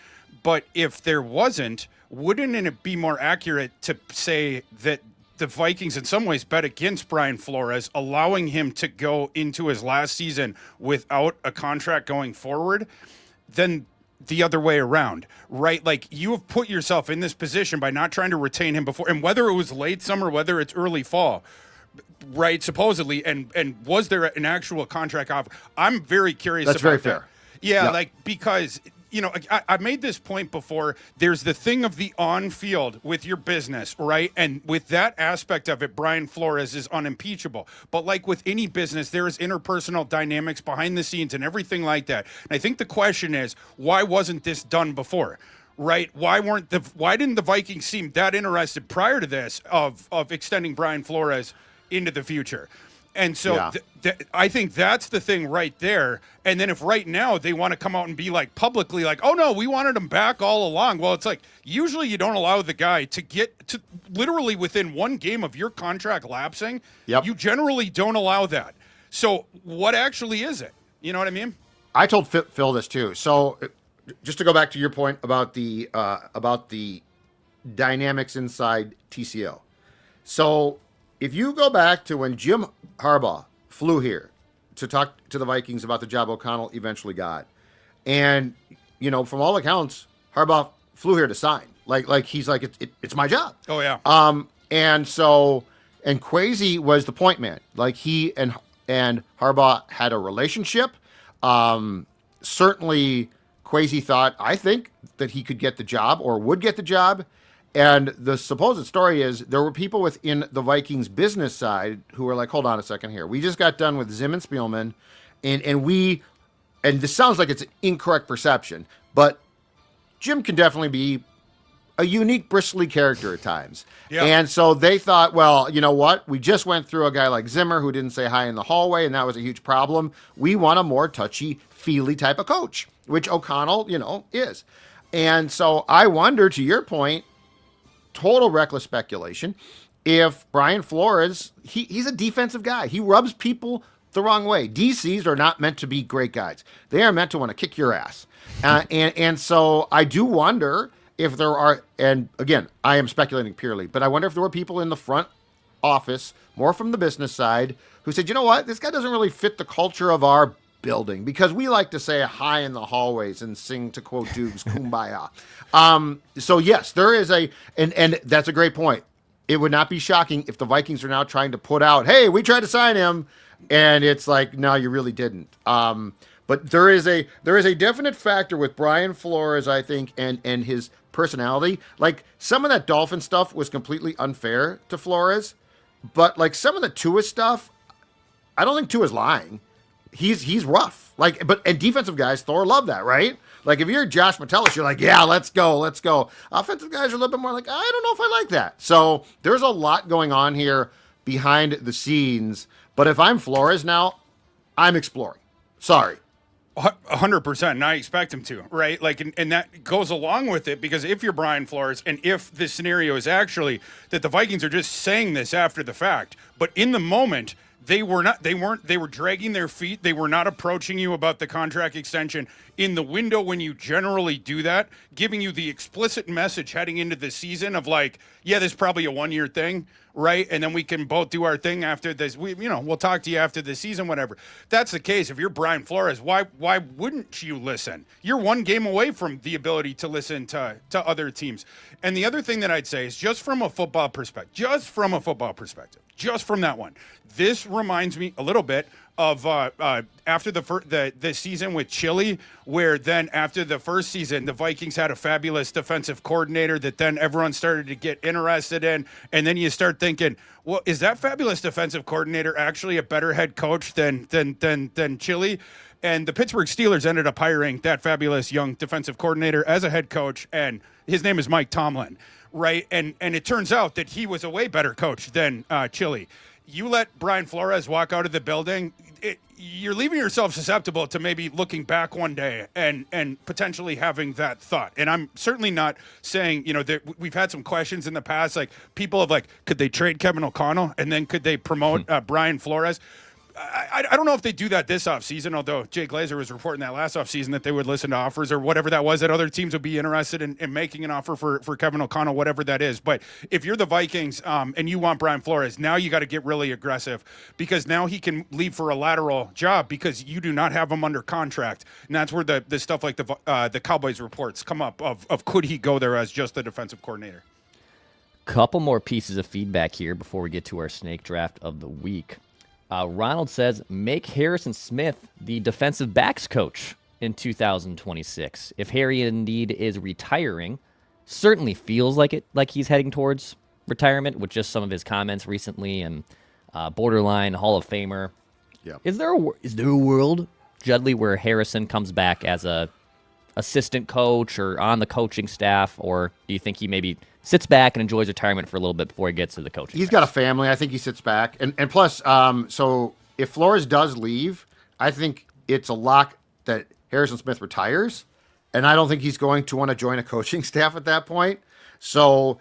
S5: But if there wasn't, wouldn't it be more accurate to say that the Vikings in some ways bet against Brian Flores, allowing him to go into his last season without a contract going forward, than the other way around, right? Like, you have put yourself in this position by not trying to retain him before, and whether it was late summer, whether it's early fall, right, supposedly, and was there an actual contract offer? I'm very curious
S3: That's
S5: about
S3: very
S5: that.
S3: fair.
S5: Yeah,
S3: Yeah.
S5: like, because, I made this point before. There's the thing of the on-field with your business, right? And with that aspect of it, Brian Flores is unimpeachable. But like with any business, there is interpersonal dynamics behind the scenes and everything like that. And I think the question is, why wasn't this done before? Right? Why didn't the Vikings seem that interested prior to this of extending Brian Flores into the future? And so
S3: Yeah.
S5: I think that's the thing right there. And then if right now they want to come out and be like publicly like, oh no, we wanted him back all along. Well, it's like, usually you don't allow the guy to get to literally within one game of your contract lapsing.
S3: Yep.
S5: You generally don't allow that. So what actually is it? You know what I mean?
S3: I told Phil this too. So just to go back to your point about the dynamics inside TCO. So if you go back to when Jim Harbaugh flew here to talk to the Vikings about the job O'Connell eventually got, and from all accounts, Harbaugh flew here to sign. Like he's like, it's my job.
S5: Oh yeah.
S3: And Kwesi was the point man. Like he and Harbaugh had a relationship. Certainly Kwesi thought, I think, that he could get the job or would get the job. And the supposed story is there were people within the Vikings business side who were like, hold on a second here. We just got done with Zim and Spielman, and this sounds like it's an incorrect perception, but Jim can definitely be a unique, bristly character at times.
S5: Yeah.
S3: And so they thought, well, you know what? We just went through a guy like Zimmer who didn't say hi in the hallway, and that was a huge problem. We want a more touchy-feely type of coach, which O'Connell, is. And so I wonder, to your point, total reckless speculation, if Brian Flores, he's a defensive guy. He rubs people the wrong way. DCs are not meant to be great guys. They are meant to want to kick your ass. And so I do wonder if there are, and again, I am speculating purely, but I wonder if there were people in the front office, more from the business side, who said, you know what, this guy doesn't really fit the culture of our building, because we like to say hi in the hallways and sing, to quote Dukes, kumbaya. So yes, there is and that's a great point. It would not be shocking if the Vikings are now trying to put out, hey, we tried to sign him, and it's like, no, you really didn't. But there is a definite factor with Brian Flores, I think, and his personality. Like, some of that Dolphin stuff was completely unfair to Flores, but like some of the Tua stuff, I don't think Tua's lying. He's rough. Like, and defensive guys, Thor, love that, right? Like, if you're Josh Metellus, you're like, yeah, let's go. Offensive guys are a little bit more like, I don't know if I like that. So there's a lot going on here behind the scenes. But if I'm Flores now, I'm exploring. Sorry.
S5: 100%, and I expect him to, right? Like, and that goes along with it, because if you're Brian Flores, and if this scenario is actually that the Vikings are just saying this after the fact, but in the moment, they were dragging their feet. They were not approaching you about the contract extension in the window when you generally do that, giving you the explicit message heading into the season of like, yeah, this is probably a 1-year thing, right? And then we can both do our thing after this. We'll talk to you after the season, whatever. That's the case. If you're Brian Flores, why wouldn't you listen? You're one game away from the ability to listen to other teams. And the other thing that I'd say is just from a football perspective, just from that one, this reminds me a little bit of after the season with Chile, where then after the first season, the Vikings had a fabulous defensive coordinator that then everyone started to get interested in. And then you start thinking, well, is that fabulous defensive coordinator actually a better head coach than Chile? And the Pittsburgh Steelers ended up hiring that fabulous young defensive coordinator as a head coach, and his name is Mike Tomlin, right? And it turns out that he was a way better coach than Chile. You let Brian Flores walk out of the building, you're leaving yourself susceptible to maybe looking back one day and potentially having that thought. And I'm certainly not saying, that we've had some questions in the past, like people have like, could they trade Kevin O'Connell and then could they promote Brian Flores? I don't know if they do that this offseason, although Jay Glazer was reporting that last offseason that they would listen to offers or whatever that was, that other teams would be interested in making an offer for Kevin O'Connell, whatever that is. But if you're the Vikings and you want Brian Flores, now you got to get really aggressive, because now he can leave for a lateral job because you do not have him under contract. And that's where the stuff like the Cowboys reports come up of could he go there as just the defensive coordinator.
S4: Couple more pieces of feedback here before we get to our snake draft of the week. Ronald says, make Harrison Smith the defensive backs coach in 2026. If Harry indeed is retiring, certainly feels like he's heading towards retirement with just some of his comments recently, and borderline Hall of Famer.
S3: Yeah.
S4: Is there a world, Judley, where Harrison comes back as a assistant coach or on the coaching staff, or do you think he maybe sits back and enjoys retirement for a little bit before he gets to the coaching?
S3: He's got a family. I think he sits back. And plus, so if Flores does leave, I think it's a lock that Harrison Smith retires. And I don't think he's going to want to join a coaching staff at that point. So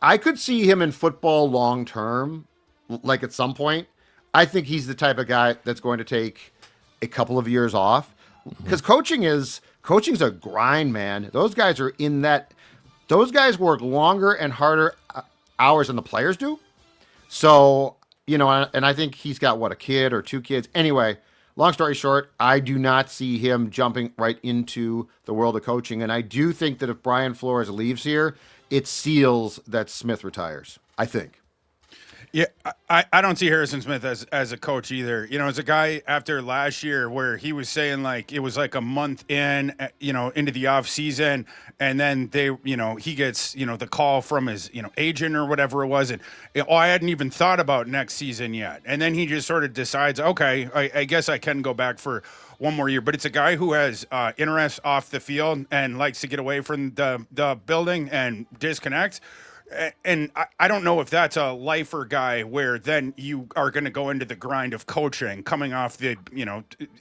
S3: I could see him in football long term, like at some point. I think he's the type of guy that's going to take a couple of years off, because coaching's a grind, man. Those guys are in that. Those guys work longer and harder hours than the players do. So, and I think he's got, a kid or 2 kids. Anyway, long story short, I do not see him jumping right into the world of coaching. And I do think that if Brian Flores leaves here, it seals that Smith retires, I think.
S5: Yeah, I don't see Harrison Smith as a coach either. As a guy after last year where he was saying like it was like a month in, into the off season, and then he gets, the call from his, agent or whatever it was. And I hadn't even thought about next season yet. And then he just sort of decides, okay, I guess I can go back for one more year. But it's a guy who has interest off the field and likes to get away from the building and disconnect. And I don't know if that's a lifer guy where then you are going to go into the grind of coaching coming off the,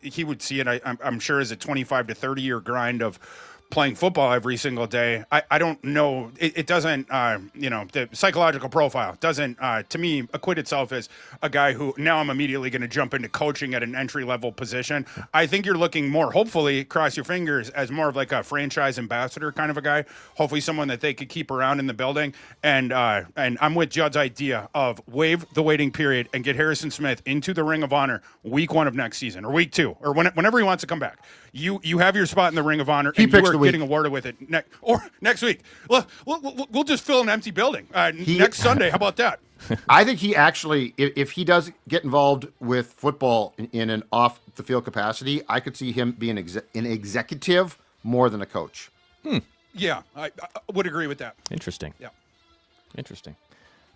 S5: he would see it, I'm sure, as a 25 to 30 year grind of playing football every single day. I don't know. It doesn't, the psychological profile doesn't, to me, acquit itself as a guy who now I'm immediately going to jump into coaching at an entry-level position. I think you're looking more, hopefully, cross your fingers, as more of like a franchise ambassador kind of a guy. Hopefully someone that they could keep around in the building. And I'm with Judd's idea of waive the waiting period and get Harrison Smith into the Ring of Honor week 1 of next season or week 2 or whenever he wants to come back. You have your spot in the Ring of Honor, and you are getting awarded with it next week. We'll just fill an empty building next Sunday. How about that?
S3: I think he actually, if he does get involved with football in an off-the-field capacity, I could see him being an executive more than a coach.
S5: Yeah, I would agree with that.
S4: Interesting.
S5: Yeah.
S4: Interesting.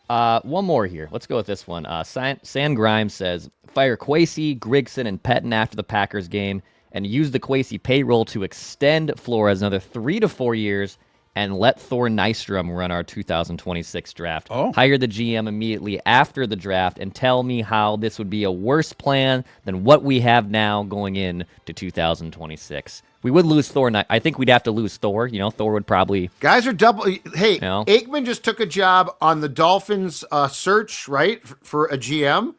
S4: One more here. Let's go with this one. San Grimes says, fire Kwesi, Grigson, and Pettin after the Packers game, and use the Kwesi payroll to extend Flores another 3 to 4 years and let Thor Nystrom run our 2026 draft. Hire the GM immediately after the draft and tell me how this would be a worse plan than what we have now going in to 2026. We would lose Thor. I think we'd have to lose Thor. Thor would probably...
S3: Guys are double... Hey, Aikman just took a job on the Dolphins search, right, for a GM.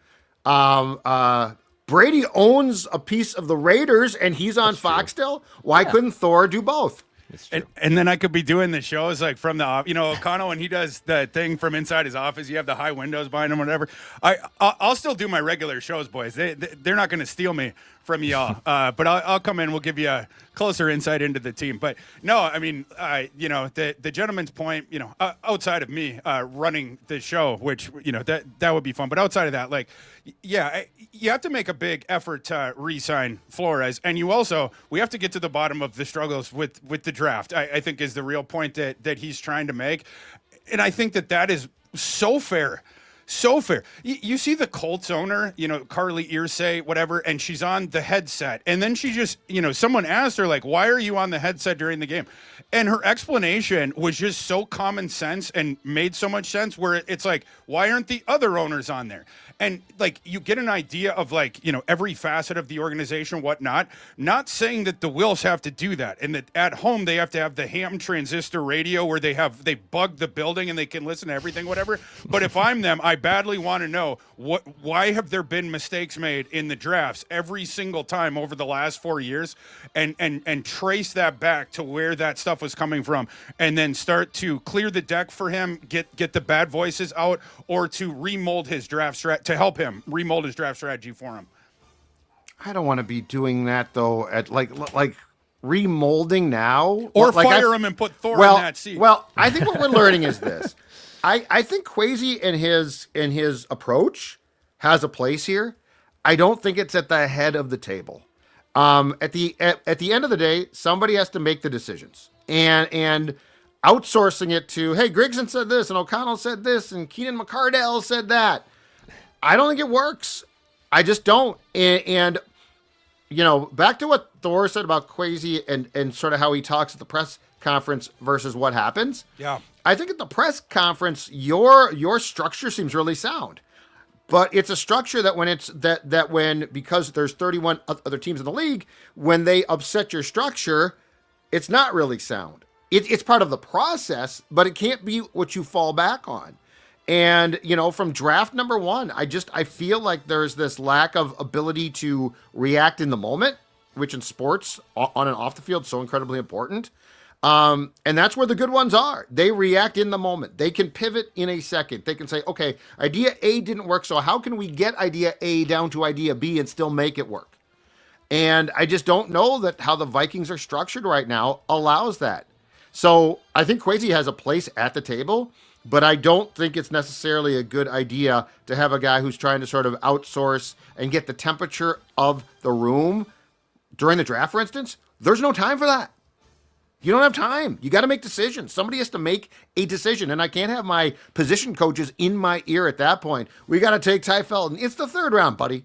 S3: Brady owns a piece of the Raiders, and he's on Fox still. Why couldn't Thor do both?
S5: And then I could be doing the shows like from the, O'Connell, when he does the thing from inside his office, you have the high windows behind him, whatever. I'll still do my regular shows, boys. They're not going to steal me from y'all. But I'll come in. We'll give you a closer insight into the team. But no, I mean, the gentleman's point, outside of me running the show, which, that would be fun. But outside of that, like, yeah, you have to make a big effort to re-sign Flores. And we have to get to the bottom of the struggles with the draft, I think is the real point that he's trying to make. And I think that is so fair. So fair. You see the Colts owner, Carly Earsay, whatever, and she's on the headset. And then she just, someone asked her, like, why are you on the headset during the game? And her explanation was just so common sense and made so much sense where it's like, why aren't the other owners on there? And, like, you get an idea of, like, every facet of the organization, whatnot. Not saying that the Wills have to do that and that at home they have to have the ham transistor radio where they bug the building and they can listen to everything, whatever. But if I'm them, I badly want to know why have there been mistakes made in the drafts every single time over the last 4 years and trace that back to where that stuff was coming from and then start to clear the deck for him, get the bad voices out, or to remold his draft strategy, to help him remold his draft strategy for him.
S3: I don't want to be doing that though. At like remolding now,
S5: or fire him and put Thor in that seat.
S3: Well, I think what we're learning is this. I think Kwesi in his approach has a place here. I don't think it's at the head of the table. At the end of the day, somebody has to make the decisions, and outsourcing it to, hey, Grigson said this and O'Connell said this and Keenan McCardell said that. I don't think it works. I just don't. And back to what Thor said about Kwesi and sort of how he talks at the press conference versus what happens.
S5: Yeah.
S3: I think at the press conference, your structure seems really sound. But it's a structure that when because there's 31 other teams in the league, when they upset your structure, it's not really sound. It's part of the process, but it can't be what you fall back on. And, from draft number 1, I feel like there's this lack of ability to react in the moment, which in sports on and off the field is so incredibly important. And that's where the good ones are. They react in the moment. They can pivot in a second. They can say, okay, idea A didn't work, so how can we get idea A down to idea B and still make it work? And I just don't know that how the Vikings are structured right now allows that. So I think Kwesi has a place at the table, but I don't think it's necessarily a good idea to have a guy who's trying to sort of outsource and get the temperature of the room during the draft, for instance. There's no time for that. You don't have time. You got to make decisions. Somebody has to make a decision, and I can't have my position coaches in my ear at that point. We got to take Ty Felton. It's the 3rd round, buddy.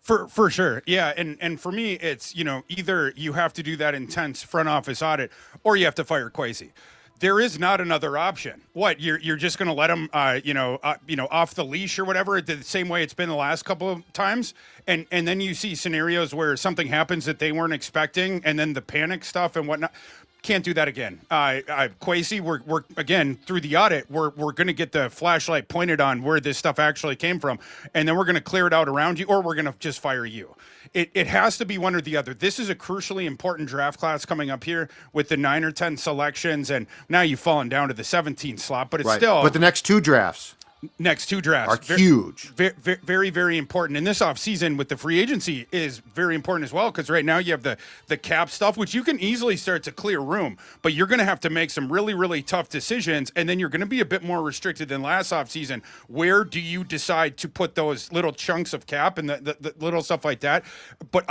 S5: For sure. Yeah. And for me, it's, either you have to do that intense front office audit or you have to fire Kwesi. there is not another option. What, you're just going to let them, off the leash or whatever, the same way it's been the last couple of times, and then you see scenarios where something happens that they weren't expecting, and then the panic stuff and whatnot. Can't do that again. Kwesi, we're again through the audit. We're going to get the flashlight pointed on where this stuff actually came from, and then we're going to clear it out around you, or we're going to just fire you. It has to be one or the other. This is a crucially important draft class coming up here with the 9 or 10 selections, and now you've fallen down to the 17th slot, but it's still.
S3: But the next two drafts
S5: are
S3: huge.
S5: Very, very, very important. And this offseason with the free agency is very important as well, because right now you have the cap stuff, which you can easily start to clear room, but you're going to have to make some really, really tough decisions, and then you're going to be a bit more restricted than last offseason. Where do you decide to put those little chunks of cap and the little stuff like that? But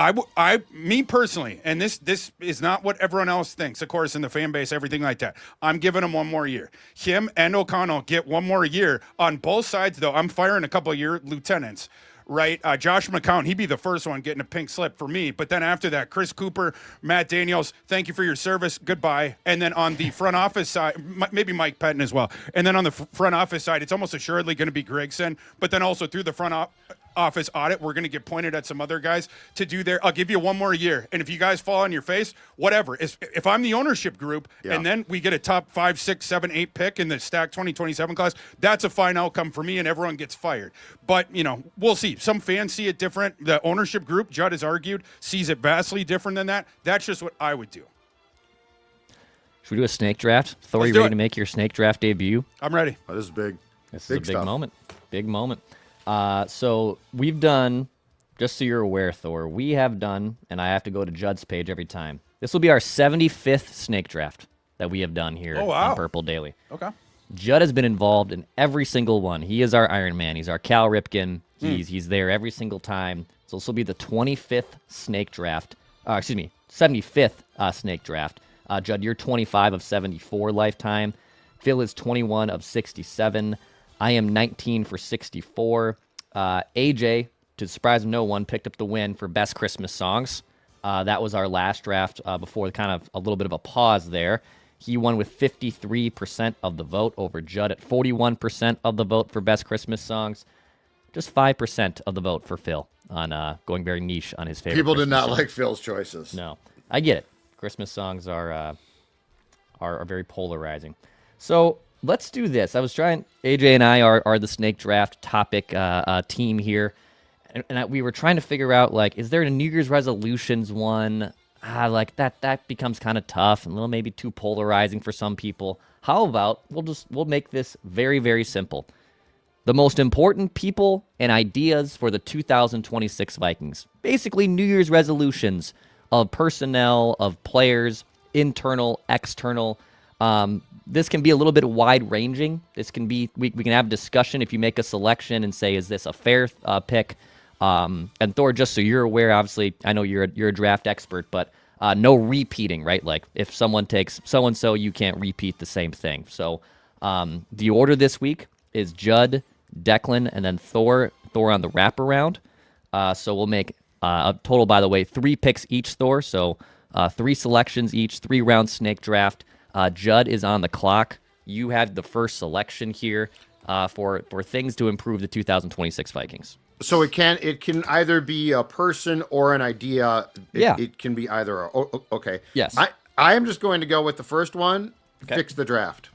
S5: me personally, and this is not what everyone else thinks, of course, in the fan base, everything like that, I'm giving him one more year. Him and O'Connell get one more year. On both sides, though, I'm firing a couple of your lieutenants, right? Josh McCown, he'd be the first one getting a pink slip for me. But then after that, Chris Cooper, Matt Daniels, thank you for your service. Goodbye. And then on the front office side, maybe Mike Pettin as well. And then on the front office side, it's almost assuredly going to be Gregson. But then also through the front office audit, we're going to get pointed at some other guys to do their. I'll give you one more year, and if you guys fall on your face, whatever. If I'm the ownership group, and then we get a top 5, 6, 7, 8 pick in the stack 2027 class, that's a fine outcome for me, and everyone gets fired. But we'll see. Some fans see it different. The ownership group, Judd has argued, sees it vastly different than that. That's just what I would do.
S4: Should we do a snake draft? Thor,
S5: Let's
S4: you
S5: do
S4: ready
S5: it.
S4: to make your snake draft debut?
S5: I'm ready.
S3: Oh, this is big.
S4: This is
S3: Big
S4: a big
S3: stuff.
S4: moment. Big moment. So we've done, just so you're aware, Thor, we have done, and I have to go to Judd's page every time. This will be our 75th snake draft that we have done here on Purple Daily.
S5: Okay.
S4: Judd has been involved in every single one. He is our Iron Man. He's our Cal Ripken. He's there every single time. So this will be the 25th snake draft. 75th snake draft. Judd, you're 25 of 74 lifetime. Phil is 21 of 67. I am 19 for 64. AJ, to the surprise of no one, picked up the win for Best Christmas Songs. That was our last draft before kind of a little bit of a pause there. He won with 53% of the vote over Judd at 41% of the vote for Best Christmas Songs. Just 5% of the vote for Phil on going very niche on his favorite
S3: People
S4: Christmas
S3: did not
S4: song.
S3: like Phil's choices.
S4: No, I get it. Christmas songs are very polarizing. So let's do this. I was trying. AJ and I are the snake draft topic team here, and we were trying to figure out, like, is there a New Year's resolutions one? Like that becomes kind of tough and a little maybe too polarizing for some people. How about we'll make this very, very simple. The most important people and ideas for the 2026 Vikings. Basically, New Year's resolutions of personnel, of players, internal, external. This can be a little bit wide-ranging. This can be we can have discussion if you make a selection and say, is this a fair pick? And Thor, just so you're aware, obviously, I know you're a draft expert, but no repeating, right? Like if someone takes so-and-so, you can't repeat the same thing. So the order this week is Judd, Declan, and then Thor on the wraparound. So we'll make a total, by the way, 3 picks each, Thor. So 3 selections each, 3-round snake draft. Judd is on the clock. You had the first selection here for things to improve the 2026 Vikings.
S3: So it can either be a person or an idea. It can be either. Okay.
S4: Yes.
S3: I am just going to go with the first one.
S4: Okay.
S3: Fix the draft.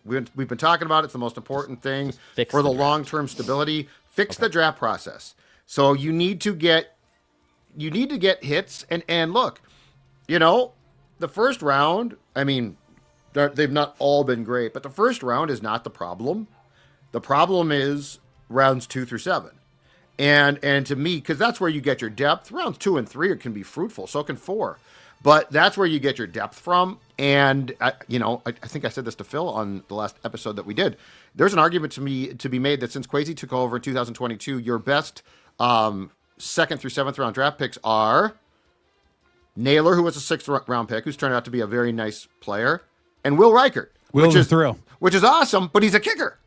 S3: We've been talking about it. It's the most important thing
S4: Fix
S3: for
S4: the
S3: the
S4: draft.
S3: long-term stability. Fix the draft process. So you need to get hits and look, the first round, I mean, they've not all been great, but the first round is not the problem. The problem is rounds 2 through 7. And to me, because that's where you get your depth. Rounds 2 and 3 can be fruitful. So can 4. But that's where you get your depth from. And, I think I said this to Phil on the last episode that we did. There's an argument to be made that since Kwesi took over in 2022, your best 2nd through 7th round draft picks are Naylor, who was a 6th round pick, who's turned out to be a very nice player, and Will Reichert.
S5: Will's a thrill.
S3: Which is awesome, but he's a kicker.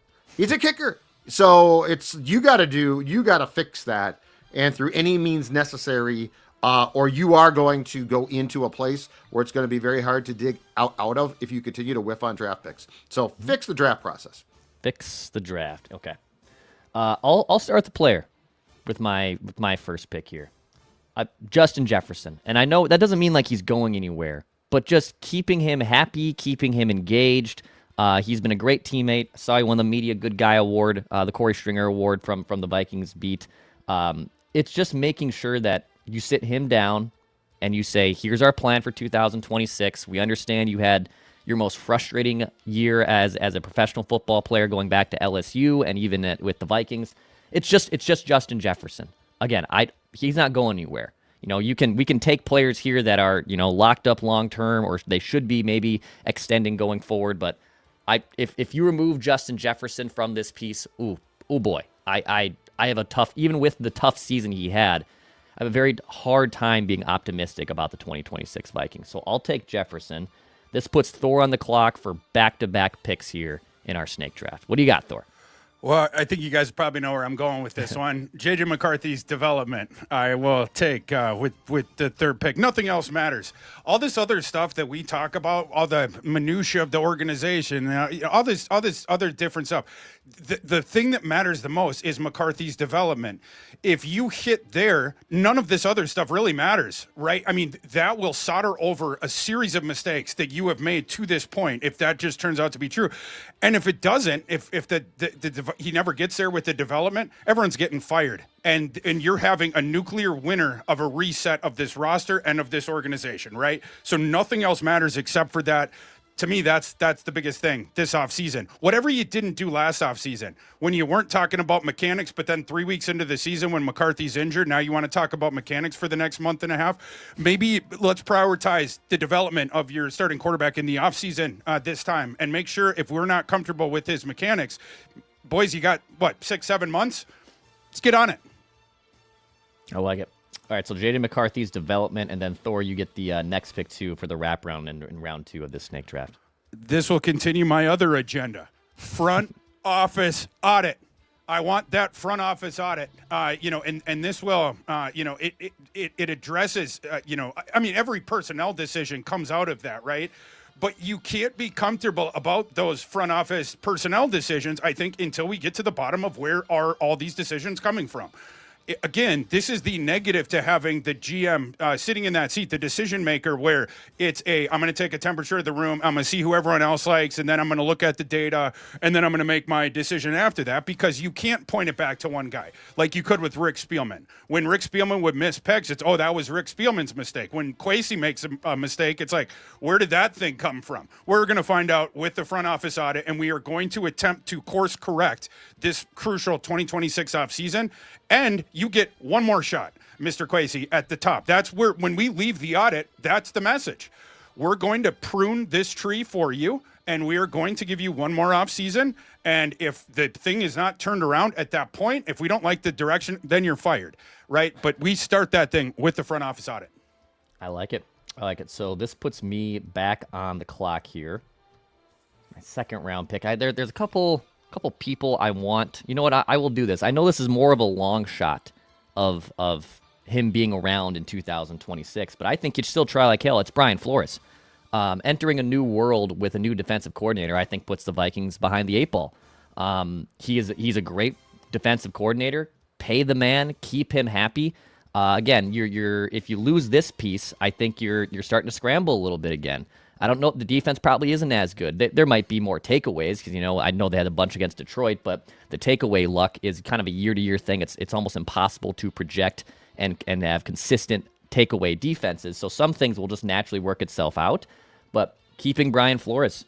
S3: So you got to fix that, and through any means necessary, or you are going to go into a place where it's going to be very hard to dig out of if you continue to whiff on draft picks. So fix the draft process.
S4: Fix the draft. Okay. I'll start with the player with my first pick here. Justin Jefferson. And I know that doesn't mean like he's going anywhere, but just keeping him happy, keeping him engaged. He's been a great teammate. I saw he won the Media Good Guy Award, the Corey Stringer Award from the Vikings beat. It's just making sure that you sit him down and you say, here's our plan for 2026. We understand you had your most frustrating year as a professional football player going back to LSU and even with the Vikings. It's just Justin Jefferson. Again, he's not going anywhere. We can take players here that are, locked up long term, or they should be maybe extending going forward. But if you remove Justin Jefferson from this piece, oh boy, I have a tough, even with the tough season he had, I have a very hard time being optimistic about the 2026 Vikings. So I'll take Jefferson. This puts Thor on the clock for back-to-back picks here in our snake draft. What do you got, Thor?
S5: Well, I think you guys probably know where I'm going with this one. JJ McCarthy's development, I will take with the third pick. Nothing else matters. All this other stuff that we talk about, all the minutia of the organization, all this other different stuff. The thing that matters the most is McCarthy's development. If you hit there, none of this other stuff really matters, right? I mean, that will solder over a series of mistakes that you have made to this point, if that just turns out to be true. And if it doesn't, if he never gets there with the development, everyone's getting fired. And you're having a nuclear winter of a reset of this roster and of this organization, right? So nothing else matters except for that. To me, that's the biggest thing this offseason. Whatever you didn't do last offseason, when you weren't talking about mechanics, but then 3 weeks into the season when McCarthy's injured, now you want to talk about mechanics for the next month and a half. Maybe let's prioritize the development of your starting quarterback in the offseason this time and make sure if we're not comfortable with his mechanics, boys, you got, 6-7 months? Let's get on it.
S4: I like it. All right, so JJ McCarthy's development, and then Thor, you get the next pick two for the wraparound in round 2 of this snake draft.
S5: This will continue my other agenda. Front office audit. I want that front office audit, and this will, it addresses, every personnel decision comes out of that, right? But you can't be comfortable about those front office personnel decisions, I think, until we get to the bottom of where are all these decisions coming from. Again, this is the negative to having the GM sitting in that seat, the decision maker, where it's I'm going to take a temperature of the room, I'm going to see who everyone else likes, and then I'm going to look at the data, and then I'm going to make my decision after that, because you can't point it back to one guy like you could with Rick Spielman. When Rick Spielman would miss picks, it's, that was Rick Spielman's mistake. When Kwesi makes a mistake, it's like, where did that thing come from? We're going to find out with the front office audit, and we are going to attempt to course correct this crucial 2026 offseason, and you get one more shot, Mr. Kwesi, at the top. That's where, when we leave the audit, that's the message. We're going to prune this tree for you, and we are going to give you one more off season. And if the thing is not turned around at that point, if we don't like the direction, then you're fired, right? But we start that thing with the front office audit.
S4: I like it. So this puts me back on the clock here. My second round pick. There's a couple people I want. You know what? I will do this. I know this is more of a long shot of him being around in 2026, but I think you'd still try like hell. It's Brian Flores. Entering a new world with a new defensive coordinator, I think puts the Vikings behind the 8 ball. He's a great defensive coordinator. Pay the man, keep him happy. Again, if you lose this piece, I think you're starting to scramble a little bit again. I don't know. The defense probably isn't as good. There might be more takeaways because, I know they had a bunch against Detroit, but the takeaway luck is kind of a year-to-year thing. It's almost impossible to project and have consistent takeaway defenses. So some things will just naturally work itself out. But keeping Brian Flores,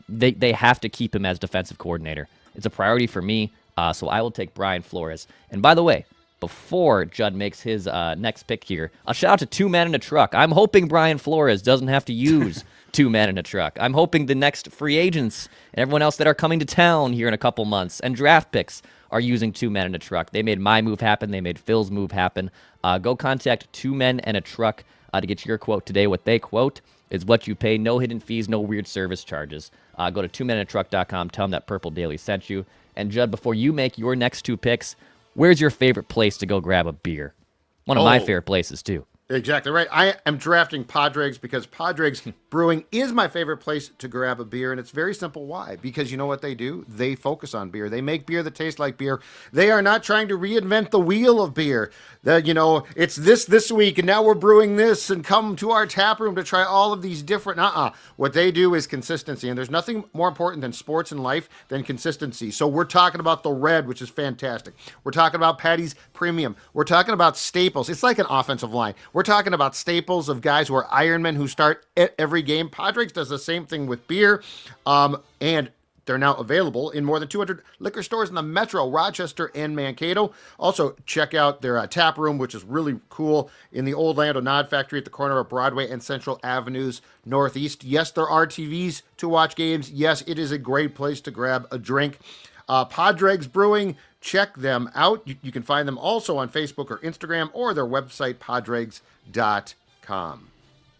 S4: they have to keep him as defensive coordinator. It's a priority for me, so I will take Brian Flores. And by the way, before Judd makes his next pick here, a shout out to 2 men in a truck. I'm hoping Brian Flores doesn't have to use 2 men in a truck. I'm hoping the next free agents and everyone else that are coming to town here in a couple months and draft picks are using 2 men in a truck. They made my move happen. They made Phil's move happen. Go contact 2 men and a truck to get your quote today. What they quote is what you pay. No hidden fees, no weird service charges. Go to 2menandtruck.com. Tell them that Purple Daily sent you. And Judd, before you make your next 2 picks, where's your favorite place to go grab a beer? One of my favorite places, too.
S3: Exactly right. I am drafting Padres because Padres Brewing is my favorite place to grab a beer, and it's very simple. Why? Because you know what they do? They focus on beer. They make beer that tastes like beer. They are not trying to reinvent the wheel of beer. It's this week, and now we're brewing this, and come to our tap room to try all of these different. What they do is consistency, and there's nothing more important than sports and life than consistency. So we're talking about the Red, which is fantastic. We're talking about Patty's Premium. We're talking about staples. It's like an offensive line. We're talking about staples of guys who are Ironmen who start at every game. Padres does the same thing with beer, and they're now available in more than 200 liquor stores in the Metro, Rochester, and Mankato. Also, check out their tap room, which is really cool, in the old Land Nod Factory at the corner of Broadway and Central Avenues Northeast. Yes, there are TVs to watch games. Yes, it is a great place to grab a drink. Padres Brewing, check them out. You can find them also on Facebook or Instagram or their website, padres.com.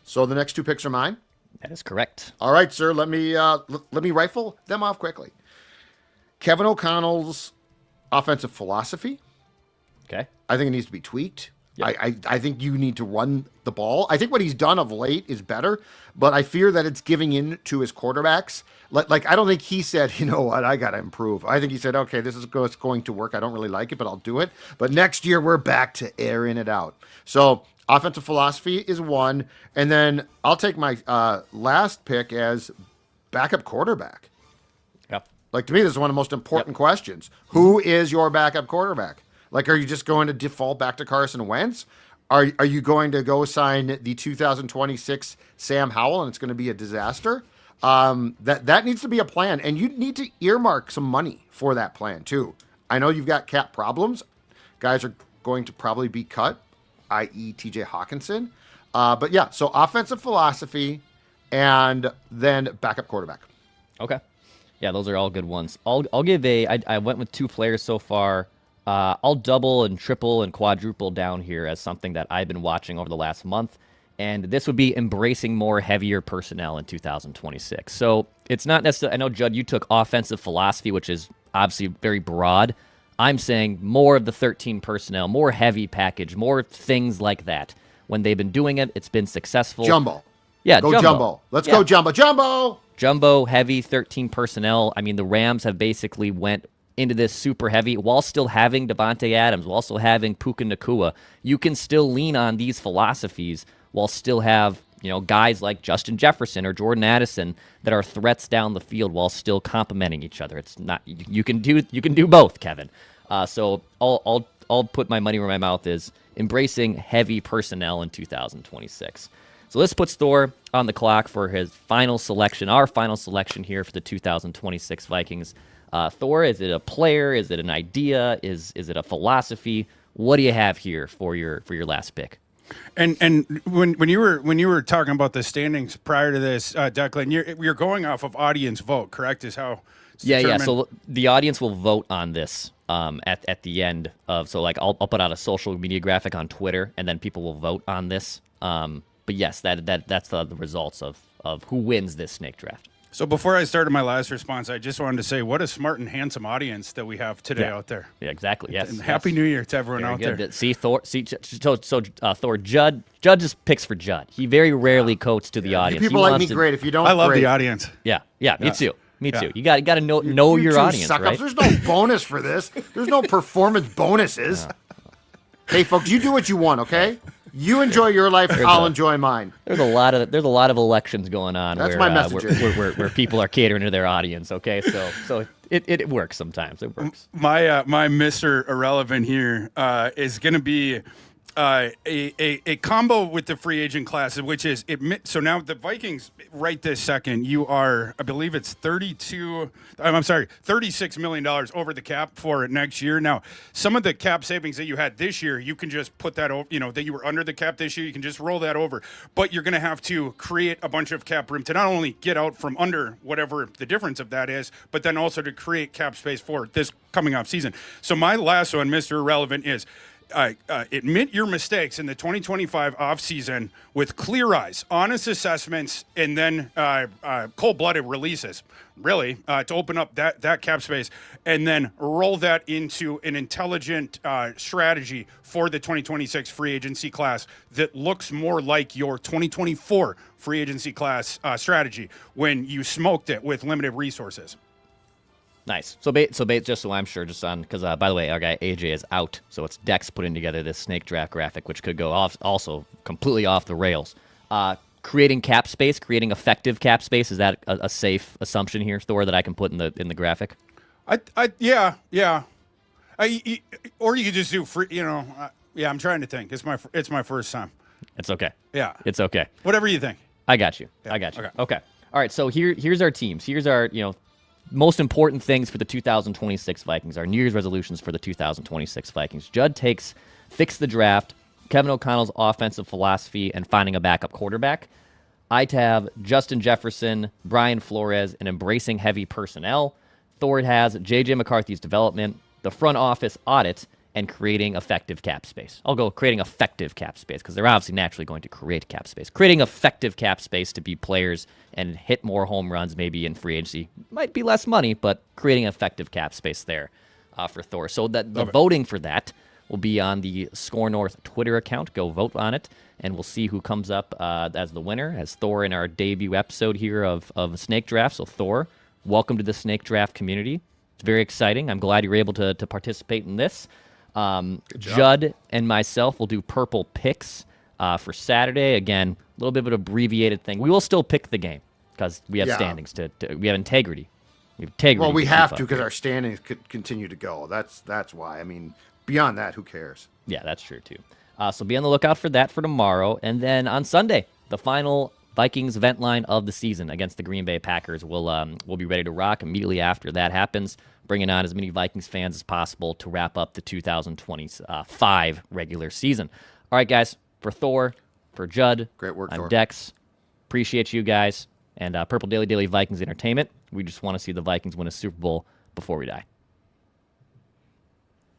S3: So the next two picks are mine?
S4: That is correct.
S3: All right, sir. Let me rifle them off quickly. Kevin O'Connell's offensive philosophy.
S4: Okay.
S3: I think it needs to be tweaked.
S4: Yep.
S3: I think you need to run the ball. I think what he's done of late is better, but I fear that it's giving in to his quarterbacks. Like I don't think he said, you know what, I got to improve. I think he said, okay, this is going to work. I don't really like it, but I'll do it. But next year we're back to airing it out. So offensive philosophy is one, and then I'll take my last pick as backup quarterback.
S4: Yep.
S3: Like, to me, this is one of the most important questions. Who is your backup quarterback? Like, are you just going to default back to Carson Wentz? Are you going to go sign the 2026 Sam Howell, and it's going to be a disaster? That needs to be a plan, and you need to earmark some money for that plan, too. I know you've got cap problems. Guys are going to probably be cut, i.e. TJ Hawkinson. But yeah, so offensive philosophy and then backup quarterback.
S4: Okay. Yeah, those are all good ones. I'll give I went with two players so far. I'll double and triple and quadruple down here as something that I've been watching over the last month. And this would be embracing more heavier personnel in 2026. So it's not necessarily, I know, Judd, you took offensive philosophy, which is obviously very broad. I'm saying more of the 13 personnel, more heavy package, more things like that. When they've been doing it, it's been successful.
S3: Jumbo.
S4: Yeah,
S3: go jumbo. Let's go jumbo. Jumbo!
S4: Jumbo, heavy, 13 personnel. I mean, the Rams have basically went into this super heavy while still having Devontae Adams, while still having Puka Nacua. You can still lean on these philosophies while still have, guys like Justin Jefferson or Jordan Addison that are threats down the field while still complementing each other. It's not, you can do both, Kevin. So I'll put my money where my mouth is, embracing heavy personnel in 2026. So this puts Thor on the clock for his final selection, our final selection here for the 2026 Vikings. Thor, is it a player? Is it an idea? Is it a philosophy? What do you have here for your last pick?
S5: And when you were talking about the standings prior to this, Declan, you're going off of audience vote, correct? Is how it's
S4: yeah.
S5: determined?
S4: So the audience will vote on this at the end of. So like I'll put out a social media graphic on Twitter, and then people will vote on this. But yes, that's the results of who wins this snake draft.
S5: So before I started my last response, I just wanted to say what a smart and handsome audience that we have today out there.
S4: Yeah, exactly. Yes.
S5: And Happy New Year to everyone
S4: Very
S5: out
S4: good.
S5: there.
S4: See, Thor. Thor. Judd just picks for Judd. He very rarely coats to the audience.
S3: People like me, great. If you don't,
S5: I love
S3: great.
S5: the audience.
S4: Yeah. Me too. Me too.
S5: Yeah.
S4: You got to know
S3: You
S4: your
S3: two
S4: audience,
S3: suck-ups.
S4: right?
S3: There's no bonus for this. There's no performance bonuses. Hey, folks, you do what you want, okay? You enjoy your life. I'll enjoy mine.
S4: There's a lot of elections going on.
S3: That's
S4: where,
S3: my message.
S4: Where people are catering to their audience. Okay, so it works sometimes. It works.
S5: My Mr. Irrelevant here is going to be a combo with the free agent classes, which is so now the Vikings right this second, you are, I believe it's $36 million over the cap for next year. Now, some of the cap savings that you had this year, you can just put that over, that you were under the cap this year, you can just roll that over. But you're going to have to create a bunch of cap room to not only get out from under whatever the difference of that is, but then also to create cap space for this coming off season. So my last one, Mr. Irrelevant, is admit your mistakes in the 2025 offseason with clear eyes, honest assessments, and then cold-blooded releases, really, to open up that cap space, and then roll that into an intelligent strategy for the 2026 free agency class that looks more like your 2024 free agency class strategy when you smoked it with limited resources.
S4: Nice. So just so I'm sure, just on, because by the way, our guy AJ is out, so it's Dex putting together this snake draft graphic, which could go off also completely off the rails. Creating cap space, creating effective cap space, is that a safe assumption here, Thor, that I can put in the graphic?
S5: Yeah. Or you could just do free. Yeah, I'm trying to think. It's my first time.
S4: It's okay.
S5: Yeah,
S4: it's okay.
S5: Whatever you think.
S4: I got you.
S5: Yeah.
S4: I got you.
S5: Okay.
S4: Okay. All right. So here's our teams. Here's our most important things for the 2026 Vikings, our New Year's resolutions for the 2026 Vikings. Judd takes fix the draft, Kevin O'Connell's offensive philosophy, and finding a backup quarterback. I'd have Justin Jefferson, Brian Flores, and embracing heavy personnel. Thor has JJ McCarthy's development, the front office audit, and creating effective cap space. I'll go creating effective cap space because they're obviously naturally going to create cap space. Creating effective cap space to be players and hit more home runs maybe in free agency. Might be less money, but creating effective cap space there for Thor. So that the voting for that will be on the Score North Twitter account. Go vote on it, and we'll see who comes up as the winner, as Thor in our debut episode here of Snake Draft. So Thor, welcome to the Snake Draft community. It's very exciting. I'm glad you were able to participate in this. Judd and myself will do purple picks for Saturday. Again, a little bit of an abbreviated thing. We will still pick the game because we have standings we have integrity. We have integrity.
S3: Well, we have to because our standings could continue to go. That's why. I mean, beyond that, who cares?
S4: Yeah, that's true too. So be on the lookout for that for tomorrow, and then on Sunday, the final Vikings event line of the season against the Green Bay Packers. We'll be ready to rock immediately after that happens, bringing on as many Vikings fans as possible to wrap up the 2025 regular season. All right, guys, for Thor, for Judd,
S3: great work,
S4: I'm
S3: Thor.
S4: Dex. Appreciate you guys. And Purple Daily Vikings Entertainment. We just want to see the Vikings win a Super Bowl before we die.